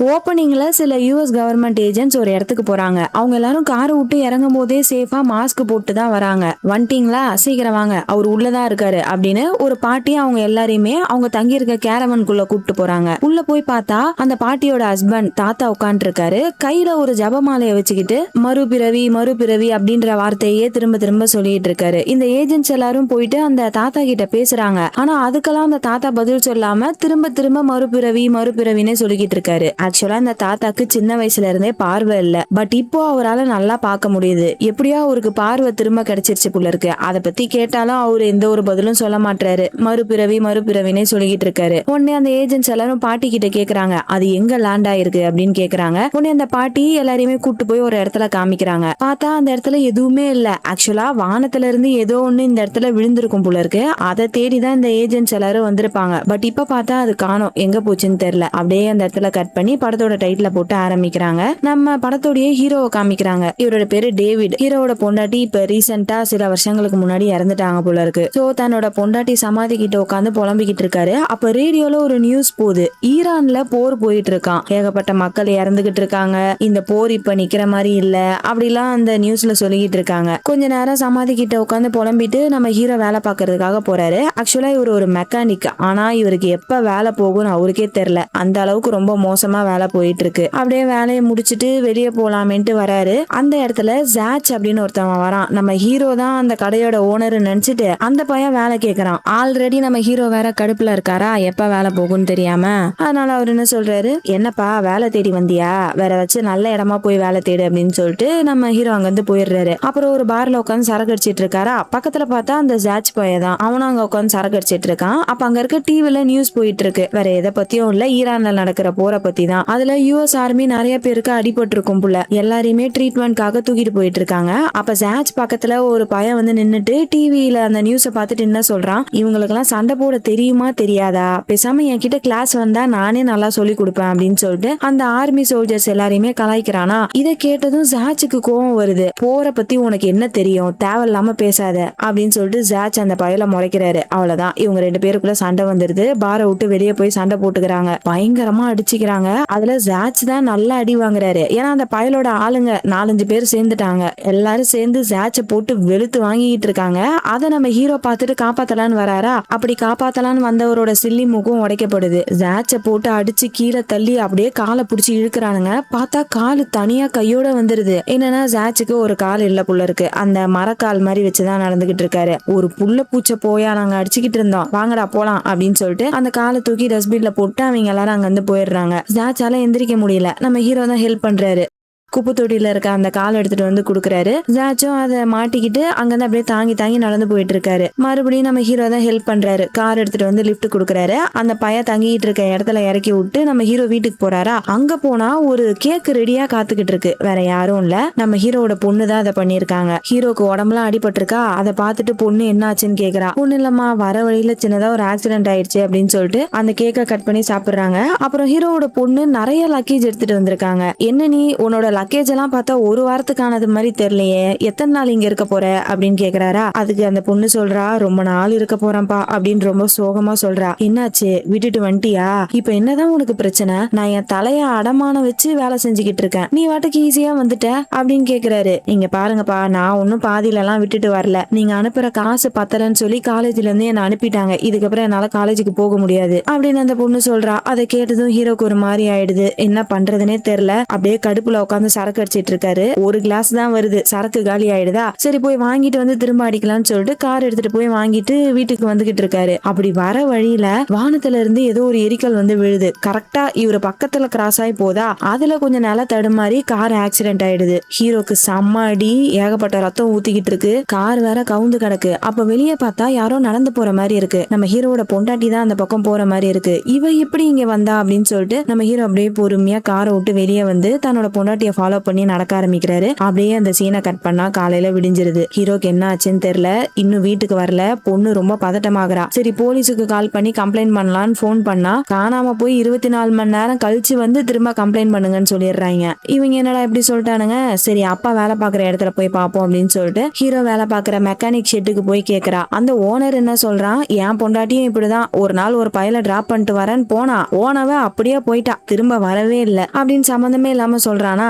ஓப்பனிங்ல சில US government agents ஒரு இடத்துக்கு போறாங்க. அவங்க எல்லாரும் காரை விட்டு இறங்கும் போதே சேஃபா மாஸ்க் போட்டு தான் வராங்க. வந்துட்டீங்களா, சீக்கிரம் வாங்க, அவர் உள்ளதான் இருக்காரு அப்படின்னு ஒரு பாட்டி அவங்க எல்லாரையுமே அவங்க தங்கி இருக்க கேரவனுக்குள்ள கூப்பிட்டு போறாங்க. உள்ள போய் பார்த்தா அந்த பாட்டியோட ஹஸ்பண்ட் தாத்தா உட்கார்ந்து இருக்காரு. கையில ஒரு ஜபமாலையை வச்சுக்கிட்டு மறுபிறவி மறுபிறவி அப்படின்ற வார்த்தையே திரும்ப திரும்ப சொல்லிட்டு இருக்காரு. இந்த ஏஜென்ட்ஸ் எல்லாரும் போயிட்டு அந்த தாத்தா கிட்ட பேசுறாங்க. ஆனா அதுக்கெல்லாம் அந்த தாத்தா பதில் சொல்லாம திரும்ப திரும்ப மறுபிறவி மறுபிறவின்னு சொல்லிக்கிட்டு இருக்காரு. ஆக்சுவலா இந்த தாத்தாக்கு சின்ன வயசுல இருந்தே பார்வை இல்ல. பட் இப்போ அவரால் நல்லா பார்க்க முடியுது. எப்படியோ அவருக்கு பார்வை திரும்ப கிடைச்சிருச்சு போல இருக்கு. அதை பத்தி கேட்டாலும் அவரு எந்த ஒரு பதிலும் சொல்ல மாட்டாரு. மறுபிறவி மறுபிறவினே சொல்லிக்கிட்டு இருக்காரு. உடனே அந்த ஏஜென்ட்ஸ் எல்லாரும் பாட்டி கிட்ட கேக்குறாங்க, அது எங்க லேண்ட் ஆயிருக்கு அப்படின்னு கேக்குறாங்க. உடனே அந்த பாட்டி எல்லாரையுமே கூட்டு போய் ஒரு இடத்துல காமிக்கிறாங்க. பார்த்தா அந்த இடத்துல எதுவுமே இல்ல. ஆக்சுவலா வானத்துல இருந்து ஏதோ ஒண்ணு இந்த இடத்துல விழுந்திருக்கும் போல இருக்கு. அதை தேடிதான் இந்த ஏஜென்ட்ஸ் எல்லாரும் வந்திருப்பாங்க. பட் இப்ப பார்த்தா அது காணோம், எங்க போச்சுன்னு தெரியல. அப்படியே அந்த இடத்துல கட் பண்ணி படத்தோட டைட்டில போட்டு ஆரம்பிக்கிறாங்க. நம்ம படத்தோடைய ஹீரோவை காமிக்கிறாங்க. இவரோட பேரு டேவிட். ஹீரோவோட பொண்டாட்டி இப்ப ரீசெண்டா சில வருஷங்களுக்கு முன்னாடி இறந்துட்டாங்க போல இருக்கு. சோ தன்னோட பொண்டாட்டி சமாதி கிட்ட உட்காந்து புலம்பிக்கிட்டு இருக்காரு. அப்ப ரேடியோல ஒரு நியூஸ் போகுது. ஈரான்ல போர் போயிட்டு இருக்கான், ஏகப்பட்ட மக்கள் இறந்துகிட்டு இருக்காங்க, இந்த போர் இப்ப நிக்கிற மாதிரி இல்ல அப்படிலாம் அந்த நியூஸ்ல சொல்லிக்கிட்டு இருக்காங்க. கொஞ்ச நேரம் சமாதி கிட்ட உட்காந்து புலம்பிட்டு நம்ம ஹீரோ வேலை பாக்குறதுக்காக போறாரு. ஆக்சுவலா இவர் ஒரு மெக்கானிக். ஆனா இவருக்கு எப்ப வேலை போகும்னு அவருக்கே தெரியல. அந்த அளவுக்கு ரொம்ப மோசமா வேலை போயிட்டு இருக்கு. அப்படியே வேலையை முடிச்சுட்டு வெளியே போலாமேன்ட்டு வராரு. அந்த இடத்துல ஜாச் அப்படின்னு ஒருத்தவன் வரான். நம்ம ஹீரோ தான் அந்த கடையோட ஓனர் நினைச்சிட்டு அந்த பையன் வேலை கேட்கறான். ஆல்ரெடி நம்ம ஹீரோ வேற கடுப்புல இருக்காரா, எப்ப வேலை போகும்னு தெரியாம. அதனால அவர் என்ன சொல்றாரு, என்னப்பா வேலை தேடி வந்தியா, வேற வச்சு நல்ல இடமா போய் வேலை தேடு அப்படின்னு சொல்லிட்டு நம்ம ஹீரோ அங்க இருந்து போயிடுறாரு. அப்புறம் ஒரு பார்ல உட்காந்து சரக்கு அடிச்சிட்டு இருக்காரா. பக்கத்துல பார்த்தா அந்த ஜாச் பையன் தான். அவனும் அங்க உட்காந்து சரக்கு அடிச்சிட்டு இருக்கான். அப்ப அங்க இருக்க டிவில நியூஸ் போயிட்டு இருக்கு. வேற எதை பத்தியும் இல்ல, ஈரான்ல நடக்கிற போரை பத்தி தான். அதுல யூஎஸ் ஆர்மி நிறைய பேருக்கு அடிபட்டு இருக்கும் போல. எல்லாரையுமே ட்ரீட்மெண்ட்காக தூக்கிட்டு போயிட்டு இருக்காங்க. அப்ப ஜாச் பக்கத்துல ஒரு பையன் வந்து நின்னுட்டு டிவியில அந்த நியூஸை பார்த்துட்டு என்ன சொல்றான், இவங்களுக்கு எல்லாம் சண்டை போட தெரியுமா தெரியாதா, பேசாம என்கிட்ட கிளாஸ் வந்தா நானே நல்லா சொல்லி கொடுப்பேன் அப்படின்னு சொல்லிட்டு அந்த ஆர்மி சோல்ஜர்ஸ் எல்லாரையுமே கலாய்க்கிறானா. இதை கேட்டதும் ஜாச்சுக்கு கோவம் வருது. போற பத்தி உனக்கு என்ன தெரியும், தேவையில்லாம பேசாத அப்படின்னு சொல்லிட்டு ஜாச் அந்த பயல முறைக்கிறாரு. அவ்வளவுதான், இவங்க ரெண்டு பேருக்குள்ள சண்டை வந்துருது. பாரை விட்டு வெளியே போய் சண்டை போட்டுக்கிறாங்க. பயங்கரமா அடிச்சுக்கிறாங்க. அதுல ஜாச் தான் நல்லா அடி வாங்குறாரு. ஏன்னா அந்த பயலோட ஆளுங்க 4-5 பேர் சேர்ந்துட்டாங்க. எல்லாரும் சேர்ந்து ஜாச்ச போட்டு வெளுத்து வாங்கிட்டு இருக்காங்க. அதை நம்ம ஹீரோ பார்த்துட்டு காப்பாத்தலான்னு வராரா. அப்படி காப்பாத்தலான்னு வந்தவரோட சில்லி மூக்கும் உடைக்கப்படுது. ஜாச்ச போட்டு அடிச்சு கீழே தள்ளி அப்படியே காலை பிடிச்சி இழுக்கிறானுங்க. பார்த்தா காலு தனியா கையோட வந்துருது. என்னன்னா ஜாச்சுக்கு ஒரு கால் இல்ல புள்ள இருக்கு. அந்த மரக்கால் மாதிரி வச்சுதான் நடந்துகிட்டு இருக்காரு. ஒரு புள்ள பூச்சை போயா நாங்க அடிச்சுக்கிட்டு இருந்தோம், வாங்கடா போலாம் அப்படின்னு சொல்லிட்டு அந்த காலை தூக்கி டஸ்ட்பின்ல போட்டு அவங்க எல்லாரும் அங்க இருந்து போயிடுறாங்க. ஜாச்சால எந்திரிக்க முடியல. நம்ம ஹீரோ தான் ஹெல்ப் பண்றாரு. குப்பை தொட்டியில இருக்க அந்த கால் எடுத்துட்டு வந்து குடுக்குறாரு. ஜாச்சும் அதை மாட்டிக்கிட்டு அங்கிருந்து அப்படியே தாங்கி தாங்கி நடந்து போயிட்டு இருக்காரு. மறுபடியும் நம்ம ஹீரோ தான் ஹெல்ப் பண்றாரு. கார் எடுத்துட்டு வந்து லிஃப்ட் கொடுக்குறாரு. அந்த பையன் தங்கிட்டு இருக்க இடத்துல இறக்கி விட்டு நம்ம ஹீரோ வீட்டுக்கு போறாரா. அங்க போனா ஒரு கேக் ரெடியா காத்துக்கிட்டு இருக்கு. வேற யாரும் இல்ல, நம்ம ஹீரோட பொண்ணு தான் அதை பண்ணிருக்காங்க. ஹீரோக்கு உடம்புலாம் அடிபட்டிருக்கா. அதை பார்த்துட்டு பொண்ணு என்ன ஆச்சுன்னு கேக்குறா. பொண்ணு இல்லம்மா, வர வழியில சின்னதா ஒரு ஆக்சிடென்ட் ஆயிடுச்சு அப்படின்னு சொல்லிட்டு அந்த கேக்கை கட் பண்ணி சாப்பிடுறாங்க. அப்புறம் ஹீரோவோட பொண்ணு நிறைய லக்கேஜ் எடுத்துட்டு வந்திருக்காங்க. என்ன நீ உன்னோட லக்கேஜ் எல்லாம் பார்த்தா ஒரு வாரத்துக்கானது மாதிரி தெரியலையே, எத்தனை நாள் இங்க இருக்க போற அப்படின்னு கேக்குறாரா. அதுக்கு அந்த பொண்ணு சொல்றா, ரொம்ப நாள் இருக்க போறேன்ப்பா அப்படின்னு ரொம்ப சோகமா சொல்றா. என்னாச்சு, விட்டுட்டு வந்துட்டியா, இப்ப என்னதான் உனக்கு பிரச்சனை, நான் என் தலைய அடமானம் வச்சு வேலை செஞ்சுக்கிட்டு இருக்கேன், நீ வாட்டுக்கு ஈஸியா வந்துட்ட அப்படின்னு கேக்குறாரு. நீங்க பாருங்கப்பா, நான் ஒன்னும் பாதியில எல்லாம் விட்டுட்டு வரல, நீங்க அனுப்புற காசு பத்தலன்னு சொல்லி காலேஜ்ல இருந்து என்ன அனுப்பிட்டாங்க, இதுக்கப்புறம் என்னால காலேஜுக்கு போக முடியாது அப்படின்னு அந்த பொண்ணு சொல்றா. அதை கேட்டதும் ஹீரோக்கு ஒரு மாதிரி ஆயிடுது. என்ன பண்றதுனே தெரியல. அப்படியே கடுப்புல உட்காந்து சரக்கு அடிச்சிட்டு இருக்காரு. ஒரு கிளாஸ் தான் வருது, சரக்கு காலி ஆயிடுதா. சரி போய் வாங்கிட்டு வந்து திரும்ப அடிக்கலாம்னு சொல்லிட்டு கார் எடுத்துட்டு போய் வாங்கிட்டு வீட்டுக்கு வந்துகிட்டு இருக்காரு. அப்படி வர வழியில வானத்துல இருந்து ஏதோ ஒரு எரிக்கல் வந்து விழுது. கரெக்டா இவரு பக்கத்துல கிராஸ் ஆகி போதா, அதுல கொஞ்சம் நில தடுமாறி கார் ஆக்சிடென்ட் ஆயிடுது. ஹீரோக்கு செம்ம அடி, ஏகப்பட்ட ரத்தம் ஊத்திக்கிட்டு இருக்கு. கார் வேற கவுந்து கிடக்கு. அப்ப வெளியே பார்த்தா யாரோ நடந்து போற மாதிரி இருக்கு. நம்ம ஹீரோட பொண்டாட்டி தான் அந்த பக்கம் போற மாதிரி இருக்கு. இவ எப்படி இங்க வந்தா அப்படின்னு சொல்லிட்டு நம்ம ஹீரோ அப்படியே பொறுமையா காரை விட்டு வெளியே வந்து தன்னோட பொண்டாட்டிய ஃபாலோ பண்ணி நடக்க ஆரம்பிக்கிறாரு. அப்படியே அந்த சீனை கட் பண்ணா காலையில விடிஞ்சிருது. ஹீரோக்கு என்ன ஆச்சுன்னு தெரியல, இன்னும் வீட்டுக்கு வரல. பொண்ணு ரொம்ப பதட்டமாகறா. சரி போலீஸுக்கு கால் பண்ணி கம்ப்ளைண்ட் பண்ணலான்னு போன் பண்ணா காணாம போய் 24 மணி நேரம் கழிச்சு வந்து திரும்ப கம்ப்ளைண்ட் பண்ணுங்கன்னு சொல்லிடுறாங்க. இவங்க என்னடா இப்படி சொல்லிட்டானுங்க, சரி அப்பா வேலை பாக்குற இடத்துல போய் பாப்போம் அப்படின்னு சொல்லிட்டு ஹீரோ வேலை பாக்குற மெக்கானிக் ஷெட்டுக்கு போய் கேக்குறா. அந்த ஓனர் என்ன சொல்றான், என் பொண்டாட்டியும் இப்படிதான் ஒரு நாள் ஒரு பையில டிராப் பண்ணிட்டு வரேன்னு போனா ஓனவ அப்படியே போயிட்டா, திரும்ப வரவே இல்லை அப்படின்னு சம்பந்தமே இல்லாம சொல்றானா.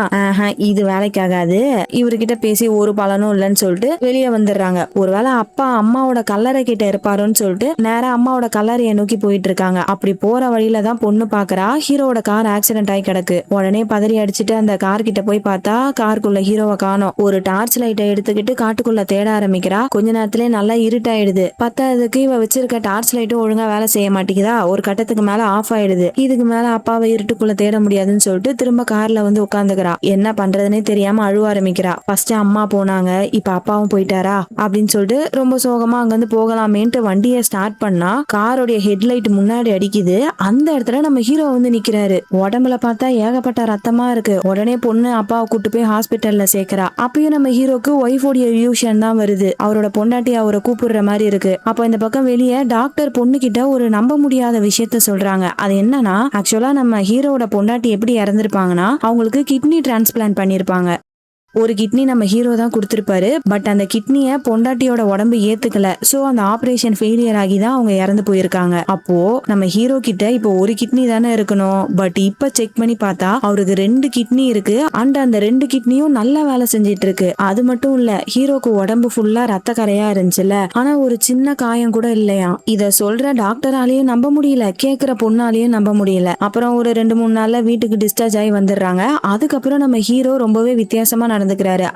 இது வேலைக்காகாது, இவர்கிட்ட பேசி ஒரு பலனும் இல்லைன்னு சொல்லிட்டு வெளியே வந்துடுறாங்க. ஒருவேளை அப்பா அம்மாவோட கல்லறை கிட்ட இருப்பாருன்னு சொல்லிட்டு நேரா அம்மாவோட கல்லறையை நோக்கி போயிட்டு இருக்காங்க. அப்படி போற வழியில தான் பொண்ணு பாக்குறா, ஹீரோவோட கார் ஆக்சிடென்ட் ஆகி கிடக்கு. உடனே பதறி அடிச்சுட்டு அந்த கார் கிட்ட போய் பார்த்தா காருக்குள்ள ஹீரோவை காணோம். ஒரு டார்ச் லைட்டை எடுத்துக்கிட்டு காட்டுக்குள்ள தேட ஆரம்பிக்கிறா. கொஞ்ச நேரத்திலே நல்லா இருட்டாயிடுது. பத்தாவதுக்கு இவ வச்சிருக்க டார்ச் லைட்டும் ஒழுங்கா வேலை செய்ய மாட்டேங்குதா. ஒரு கட்டத்துக்கு மேல ஆஃப் ஆயிடுது. இதுக்கு மேல அப்பாவை இருட்டுக்குள்ள தேட முடியாதுன்னு சொல்லிட்டு திரும்ப கார்ல வந்து உட்காந்துக்கிறா. என்ன பண்றதுன்னே தெரியாம அழுவ ஆரம்பிக்கிறா. ஃபர்ஸ்ட் அம்மா போனாங்க, இப்ப அப்பாவும் போயிட்டாரா அப்படின்னு சொல்லிட்டு ரொம்ப சோகமா அங்கிருந்து போகலாமேன்ட்டு வண்டியை ஸ்டார்ட் பண்ணா காரோடைய ஹெட்லைட் முன்னாடி அடிக்குது. அந்த இடத்துல நம்ம ஹீரோ வந்து நிக்கிறாரு. உடம்புல பார்த்தா ஏகப்பட்ட ரத்தமா இருக்கு. உடனே பொண்ணு அப்பாவை கூட்டு போய் ஹாஸ்பிட்டல்ல சேர்க்கிறா. அப்பயும் நம்ம ஹீரோக்கு ஒய்ஃபோடைய இல்யூஷன் தான் வருது. அவரோட பொண்டாட்டி அவரை கூப்பிடுற மாதிரி இருக்கு. அப்ப இந்த பக்கம் வெளியே டாக்டர் பொண்ணு கிட்ட ஒரு நம்ப முடியாத விஷயத்த சொல்றாங்க. அது என்னன்னா, ஆக்சுவலா நம்ம ஹீரோட பொண்டாட்டி எப்படி இறந்திருப்பாங்கன்னா அவங்களுக்கு கிட்னி டிரான்ஸ்பிளான்ட் பண்ணிருப்பாங்க. ஒரு கிட்னி நம்ம ஹீரோ தான் கொடுத்திருப்பாரு. பட் அந்த கிட்னியை பொண்டாட்டியோட உடம்பு ஏத்துக்கல. சோ அந்த ஆபரேஷன் ஃபெயிலியர் ஆகி தான் அவங்க இறந்து போயிருக்காங்க. அப்போ நம்ம ஹீரோ கிட்ட இப்போ ஒரு கிட்னி தானே இருக்கணும். பட் இப்ப செக் பண்ணி பார்த்தா அவருக்கு 2 கிட்னி இருக்கு. அண்ட் அந்த 2 கிட்னியும் நல்லா வேலை செஞ்சிட்டு இருக்கு. அது மட்டும் இல்ல, ஹீரோக்கு உடம்பு ஃபுல்லா ரத்த கரையா இருந்துச்சுல, ஆனா ஒரு சின்ன காயம் கூட இல்லையா. இத சொல்ற டாக்டராலேயும் நம்ப முடியல, கேக்குற பொண்ணாலேயும் நம்ப முடியல. அப்புறம் ஒரு 2-3 நாள்ல வீட்டுக்கு டிஸ்சார்ஜ் ஆகி வந்துடுறாங்க. அதுக்கப்புறம் நம்ம ஹீரோ ரொம்பவே வித்தியாசமா நடந்துக்கிறாரு.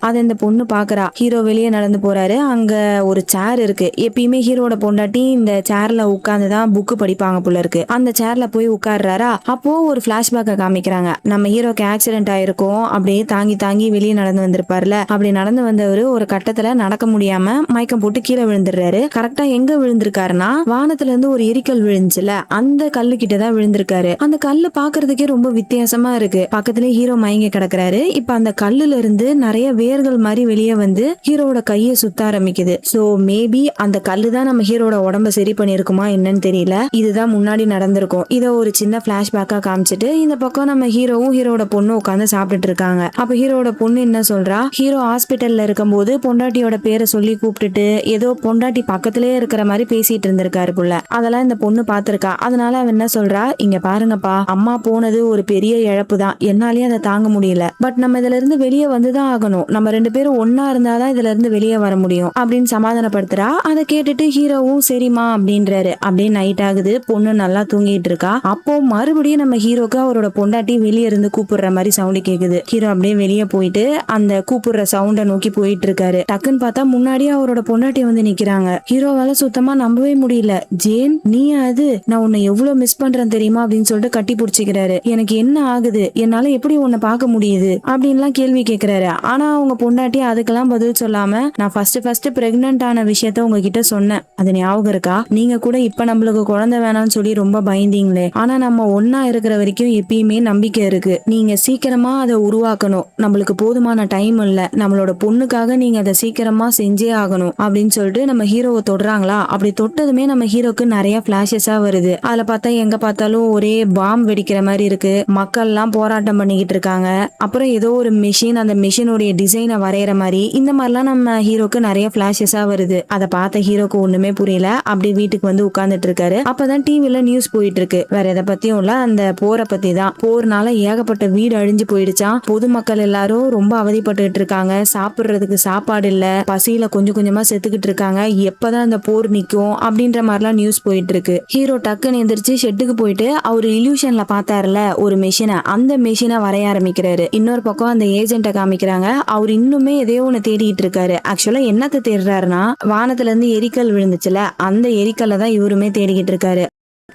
அதை இந்த பொண்ணு பாக்குறா. ஹீரோ வெளியே நடந்து போறாரு. அங்க ஒரு சேர் இருக்கு. எப்பயுமே ஹீரோட பொண்டாட்டி இந்த சேர்ல உட்கார்ந்துதான் புக்கு படிப்பாங்க போல இருக்கு. அந்த சேர்ல போய் உட்கார்றாரா. அப்போ ஒரு பிளாஷ்பேக்க காமிக்கிறாங்க. நம்ம ஹீரோக்கு ஆக்சிடென்ட் ஆயிருக்கும், அப்படியே தாங்கி தாங்கி வெளியே நடந்து வந்திருப்பார்ல. அப்படி நடந்து வந்தவரு ஒரு கட்டத்துல நடக்க முடியாம மயக்கம் போட்டு கீழே விழுந்துடுறாரு. கரெக்டா எங்க விழுந்திருக்காருன்னா வானத்துல இருந்து ஒரு எரிக்கல் விழுந்துச்சுல, அந்த கல்லு கிட்டதான் விழுந்திருக்காரு. அந்த கல்லு பாக்குறதுக்கே ரொம்ப வித்தியாசமா இருக்கு. பக்கத்துல ஹீரோ மயங்கி கிடக்குறாரு. இப்ப அந்த கல்லுல இருந்து நிறைய வேர்கள் மாதிரி வெளியே வந்து ஹீரோட கையை சுத்த ஆரம்பிக்குது. சோ மேபி அந்த கல்லு தான் நம்ம ஹீரோட உடம்ப சரி பண்ணிருக்குமா என்னன்னு தெரியல. இதுதான் முன்னாடி நடந்திருக்கும். இத ஒரு சின்ன பிளாஷ்பேக்கா காமிச்சிட்டு இந்த பக்கம் நம்ம ஹீரோவும் ஹீரோட பொண்ணு உட்காந்து சாப்பிட்டுட்டு இருக்காங்க. அப்ப ஹீரோட பொண்ணு என்ன சொல்றா, ஹீரோ ஹாஸ்பிட்டல்ல இருக்கும் போது பொண்டாட்டியோட பேரை சொல்லி கூப்பிட்டுட்டு ஏதோ பொண்டாட்டி பக்கத்திலே இருக்கிற மாதிரி பேசிட்டு இருந்திருக்காரு புள்ள. அதெல்லாம் இந்த பொண்ணு பாத்திருக்கா. அதனால அவன் என்ன சொல்றா, இங்க பாருங்கப்பா, அம்மா போனது ஒரு பெரிய இழப்பு தான், என்னாலயே அதை தாங்க முடியல. பட் நம்ம இதுல இருந்து வெளியே வந்துதான் ஆகணும். நம்ம 2 பேரும் ஒன்னா இருந்தாதான் இதுல இருந்து வெளியே வர முடியும் அப்படின்னு சமாதானப்படுத்துறா. அதை கேட்டுட்டு ஹீரோவும் சரிமா அப்படின்றாரு. அப்படியே நைட் ஆகுது. பொண்ணு நல்லா தூங்கிட்டு இருக்கா. அப்போ மறுபடியும் நம்ம ஹீரோக்கு அவரோட பொண்டாட்டி வெளியே இருந்து கூப்பிடுற மாதிரி சவுண்ட் கேக்குது. ஹீரோ அப்படியே வெளியே போயிட்டு அந்த கூப்பிடுற சவுண்ட நோக்கி போயிட்டு இருக்காரு. டக்குன்னு பார்த்தா முன்னாடியே அவரோட பொண்டாட்டி வந்து நிக்கிறாங்க. ஹீரோவால சுத்தமா நம்பவே முடியல. ஜேன், நீ அது, நான் உன்னை எவ்வளவு மிஸ் பண்றேன் தெரியுமா அப்படின்னு சொல்லிட்டு கட்டி பிடிச்சிக்கிறாரு. எனக்கு என்ன ஆகுது, என்னால எப்படி உன்னை பார்க்க முடியுது அப்படின்லாம் கேள்வி கேட்கிறாரு. ஆனா அவங்க பொண்டாட்டி அதுக்கெல்லாம் பதில் சொல்லாம, நான் ஃபர்ஸ்ட் பிரெக்னன்ட் ஆன விஷயத்த உங்ககிட்ட சொன்னேன், அது ஞாபகம் இருக்கா, நீங்க கூட இப்ப நம்மளுக்கு குழந்தை வேணாம்னு சொல்லி ரொம்ப பயந்தீங்களே, ஆனா நம்ம ஒன்னா இருக்கிற வரைக்கும் எப்பயுமே நம்பிக்கை இருக்கு, நீங்க சீக்கிரமா அதை உருவாக்கணும், நம்மளுக்கு போதுமான டைம் இல்ல, நம்மளோட பொண்ணுக்காக நீங்க அதை சீக்கிரமா செஞ்சே ஆகணும் அப்படின்னு சொல்லிட்டு நம்ம ஹீரோவை தொடுறாங்களா. அப்படி தொட்டதுமே நம்ம ஹீரோக்கு நிறைய பிளாஷஸா வருது. அதுல பார்த்தா எங்க பார்த்தாலும் ஒரே பாம் வெடிக்கிற மாதிரி இருக்கு. மக்கள் எல்லாம் போராட்டம் பண்ணிக்கிட்டு இருக்காங்க. அப்புறம் ஏதோ ஒரு மிஷின், அந்த மிஷினுடைய டிசைனை வரைகிற மாதிரி இந்த மாதிரிலாம் நம்ம ஹீரோக்கு நிறைய பிளாஷஸா வருது. அதை பார்த்த ஹீரோக்கு ஒண்ணுமே புரியல. அப்படி வீட்டுக்கு வந்து உட்கார்ந்துட்டு இருக்காரு. அப்பதான் டிவில நியூஸ் போயிட்டு இருக்கு. வேற எதை பத்தியும் இல்ல, அந்த போரை பத்தி தான். போர்னால ஏகப்பட்ட வீடு அழிஞ்சு போயிடுச்சான். பொதுமக்கள் எல்லாரும் ரொம்ப அவதிப்பட்டுட்டு இருக்காங்க. சாப்பிடுறதுக்கு சாப்பாடு இல்ல, பசியில கொஞ்சம் கொஞ்சமா செத்துக்கிட்டு இருக்காங்க. எப்பதான் அந்த போர் நிக்கும் அப்படின்ற மாதிரிலாம் நியூஸ் போயிட்டு இருக்கு. ஹீரோ டக்குன்னு எந்திரிச்சு ஷெட்டுக்கு போயிட்டு அவரு இல்யூஷன்ல பார்த்தாருல ஒரு மெஷினை, அந்த மெஷினை வரைய ஆரம்பிக்கிறாரு. இன்னொரு பக்கம் அந்த ஏஜென்ட்டை காமிக்கிறாங்க. அவர் இன்னுமே எதையோ ஒண்ணு தேடிட்டு இருக்காரு. ஆக்சுவலா என்னத்தை தேடுறாருன்னா, வானத்துல இருந்து எரிக்கல் விழுந்துச்சுல, அந்த எரிக்கல்ல தான் இவருமே தேடிக்கிட்டு இருக்காரு.